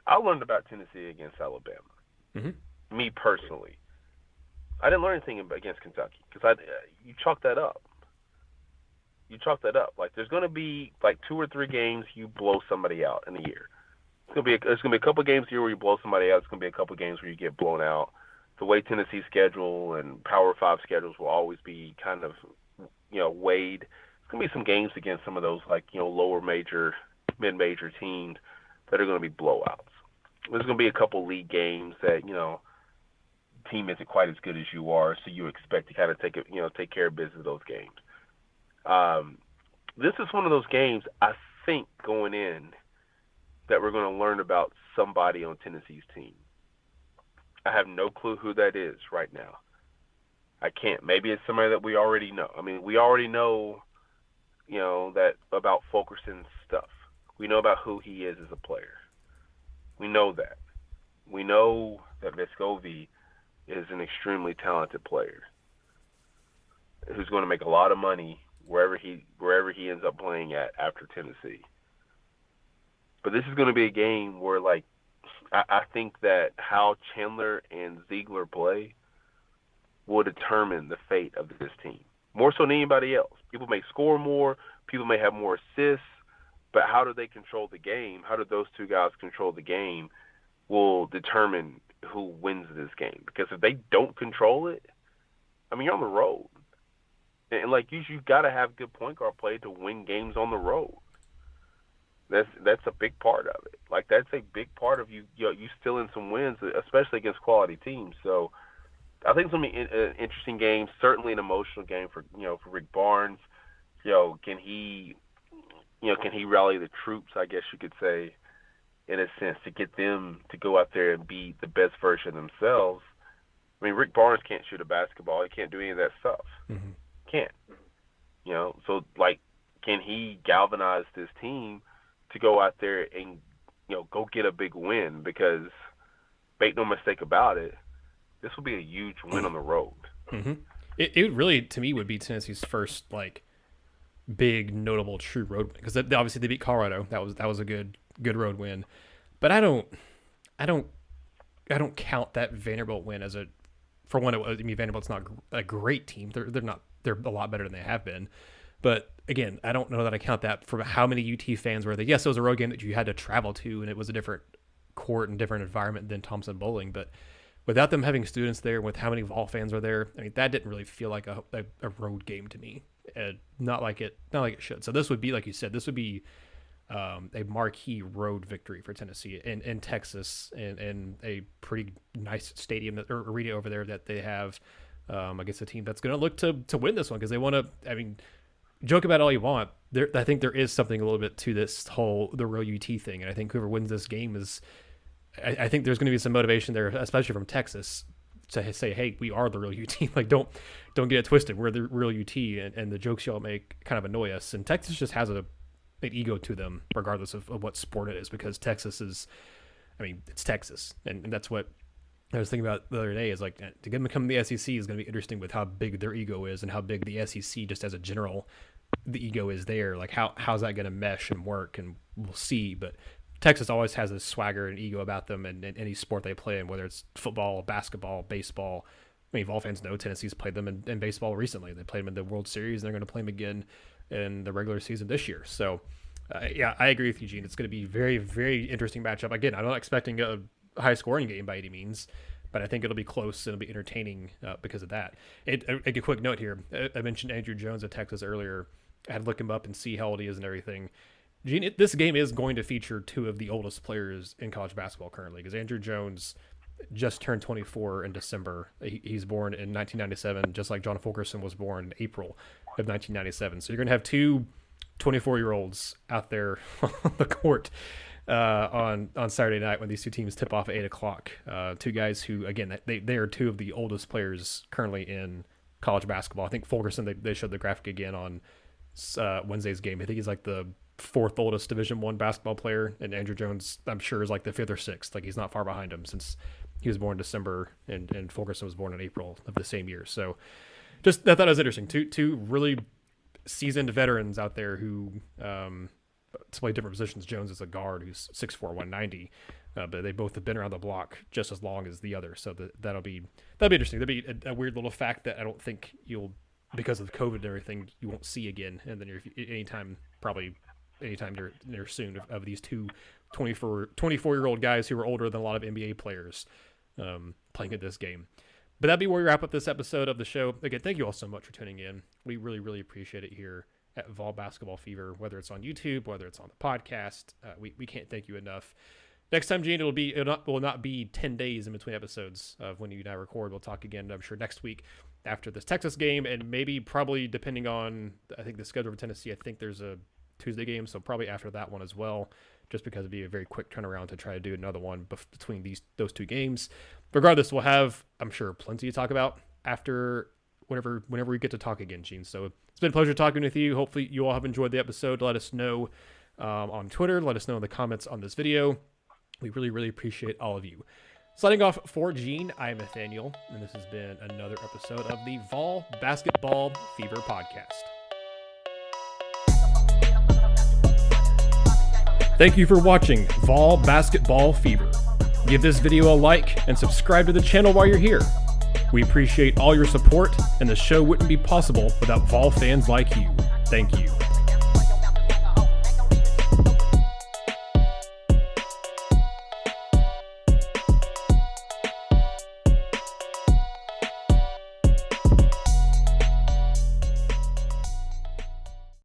I learned about Tennessee against Alabama. Mm-hmm. Me personally, I didn't learn anything against Kentucky because you chalk that up. Like, there's going to be like 2 or 3 games you blow somebody out in a year. There's going to be a couple of games here where you blow somebody out. It's going to be a couple of games where you get blown out. The way Tennessee's schedule and Power 5 schedules will always be kind of, weighed. There's going to be some games against some of those, like, lower major, mid-major teams that are going to be blowouts. There's going to be a couple league games that, team isn't quite as good as you are, so you expect to kind of take care of business of those games. This is one of those games, I think, going in that we're going to learn about somebody on Tennessee's team. I have no clue who that is right now. I can't. Maybe it's somebody that we already know. I mean, we already know, that about Fulkerson's stuff. We know about who he is as a player. We know that. We know that Vescovi is an extremely talented player who's going to make a lot of money wherever he ends up playing at after Tennessee. But this is going to be a game where, like, I think that how Chandler and Zeigler play will determine the fate of this team, more so than anybody else. People may score more, people may have more assists, but how do they control the game? How do those two guys control the game will determine who wins this game. Because if they don't control it, I mean, you're on the road. And like, you've got to have good point guard play to win games on the road. That's a big part of it. Like, that's a big part of you stealing some wins, especially against quality teams. So I think it's going to be an interesting game, certainly an emotional game for Rick Barnes. Can he rally the troops, I guess you could say, in a sense, to get them to go out there and be the best version of themselves. I mean, Rick Barnes can't shoot a basketball. He can't do any of that stuff. Mm-hmm. Can't. So, like, can he galvanize this team to go out there and, go get a big win? Because, make no mistake about it, this will be a huge win on the road. Mm-hmm. It really, to me, would be Tennessee's first, like, big, notable, true road win. Because obviously they beat Colorado. That was a good road win. But I don't count that Vanderbilt win as for one. Vanderbilt's not a great team. They're a lot better than they have been. But again, I don't know that I count that for how many UT fans were there. Yes, it was a road game that you had to travel to, and it was a different court and different environment than Thompson Bowling. But without them having students there, with how many Vol fans were there, I mean, that didn't really feel like a road game to me. Not like it should. So this would be, like you said, a marquee road victory for Tennessee in Texas, and a pretty nice stadium or arena over there that they have against a team that's going to look to win this one, because they want to. I mean, joke about it all you want. I think there is something a little bit to this whole the real UT thing, and I think whoever wins this game is. I think there's going to be some motivation there, especially from Texas, to say, "Hey, we are the real UT." Like, don't get it twisted. We're the real UT, and the jokes y'all make kind of annoy us. And Texas just has an ego to them, regardless of what sport it is, because Texas is, it's Texas, and that's what I was thinking about the other day. Is like, to get them to come to the SEC is going to be interesting with how big their ego is and how big the SEC, just as a general, the ego is there. Like, how's that going to mesh and work, and we'll see. But Texas always has this swagger and ego about them in any sport they play in, whether it's football, basketball, baseball. I mean, Vol fans know Tennessee's played them in baseball recently. They played them in the World Series, and they're going to play them again in the regular season this year. So, yeah, I agree with you, Gene. It's going to be very, very interesting matchup. Again, I'm not expecting a high-scoring game by any means, but I think it'll be close and it'll be entertaining because of that. A quick note here. I mentioned Andrew Jones of Texas earlier. I had to look him up and see how old he is and everything. Gene, this game is going to feature two of the oldest players in college basketball currently, because Andrew Jones just turned 24 in December. He's born in 1997, just like John Fulkerson was born in April of 1997. So you're going to have two 24-year-olds out there on the court on Saturday night when these two teams tip off at 8 o'clock. Two guys who, again, they are two of the oldest players currently in college basketball. I think Fulkerson, they showed the graphic again on Wednesday's game. I think he's like the fourth oldest Division I basketball player, and Andrew Jones, I'm sure, is like the fifth or sixth. Like, he's not far behind him since he was born in December, and Fulkerson was born in April of the same year. So just I thought it was interesting. Two really seasoned veterans out there who to play different positions. Jones is a guard who's 6'4", 190, but they both have been around the block just as long as the other. So that'll be interesting. That'll be a weird little fact that I don't think you'll, because of COVID and everything, you won't see again. And then anytime near soon of these two 24-year-old guys who are older than a lot of NBA players playing at this game. But that'd be where we wrap up this episode of the show. Again, thank you all so much for tuning in. We really, really appreciate it here at Vol Basketball Fever, whether it's on YouTube, whether it's on the podcast. We can't thank you enough. Next time, Gene, it will not be 10 days in between episodes of when you and I record. We'll talk again, I'm sure, next week after this Texas game, and maybe probably depending on, I think, the schedule for Tennessee, I think there's a Tuesday game, so probably after that one as well, just because it'd be a very quick turnaround to try to do another one between those two games. Regardless, we'll have, I'm sure, plenty to talk about after whenever we get to talk again, Gene. So it's been a pleasure talking with you. Hopefully you all have enjoyed the episode. Let us know on Twitter. Let us know in the comments on this video. We really, really appreciate all of you. Signing off for Gene, I am Nathanael, and this has been another episode of the Vol Basketball Fever Podcast. Thank you for watching Vol Basketball Fever. Give this video a like and subscribe to the channel while you're here. We appreciate all your support, and the show wouldn't be possible without Vol fans like you. Thank you.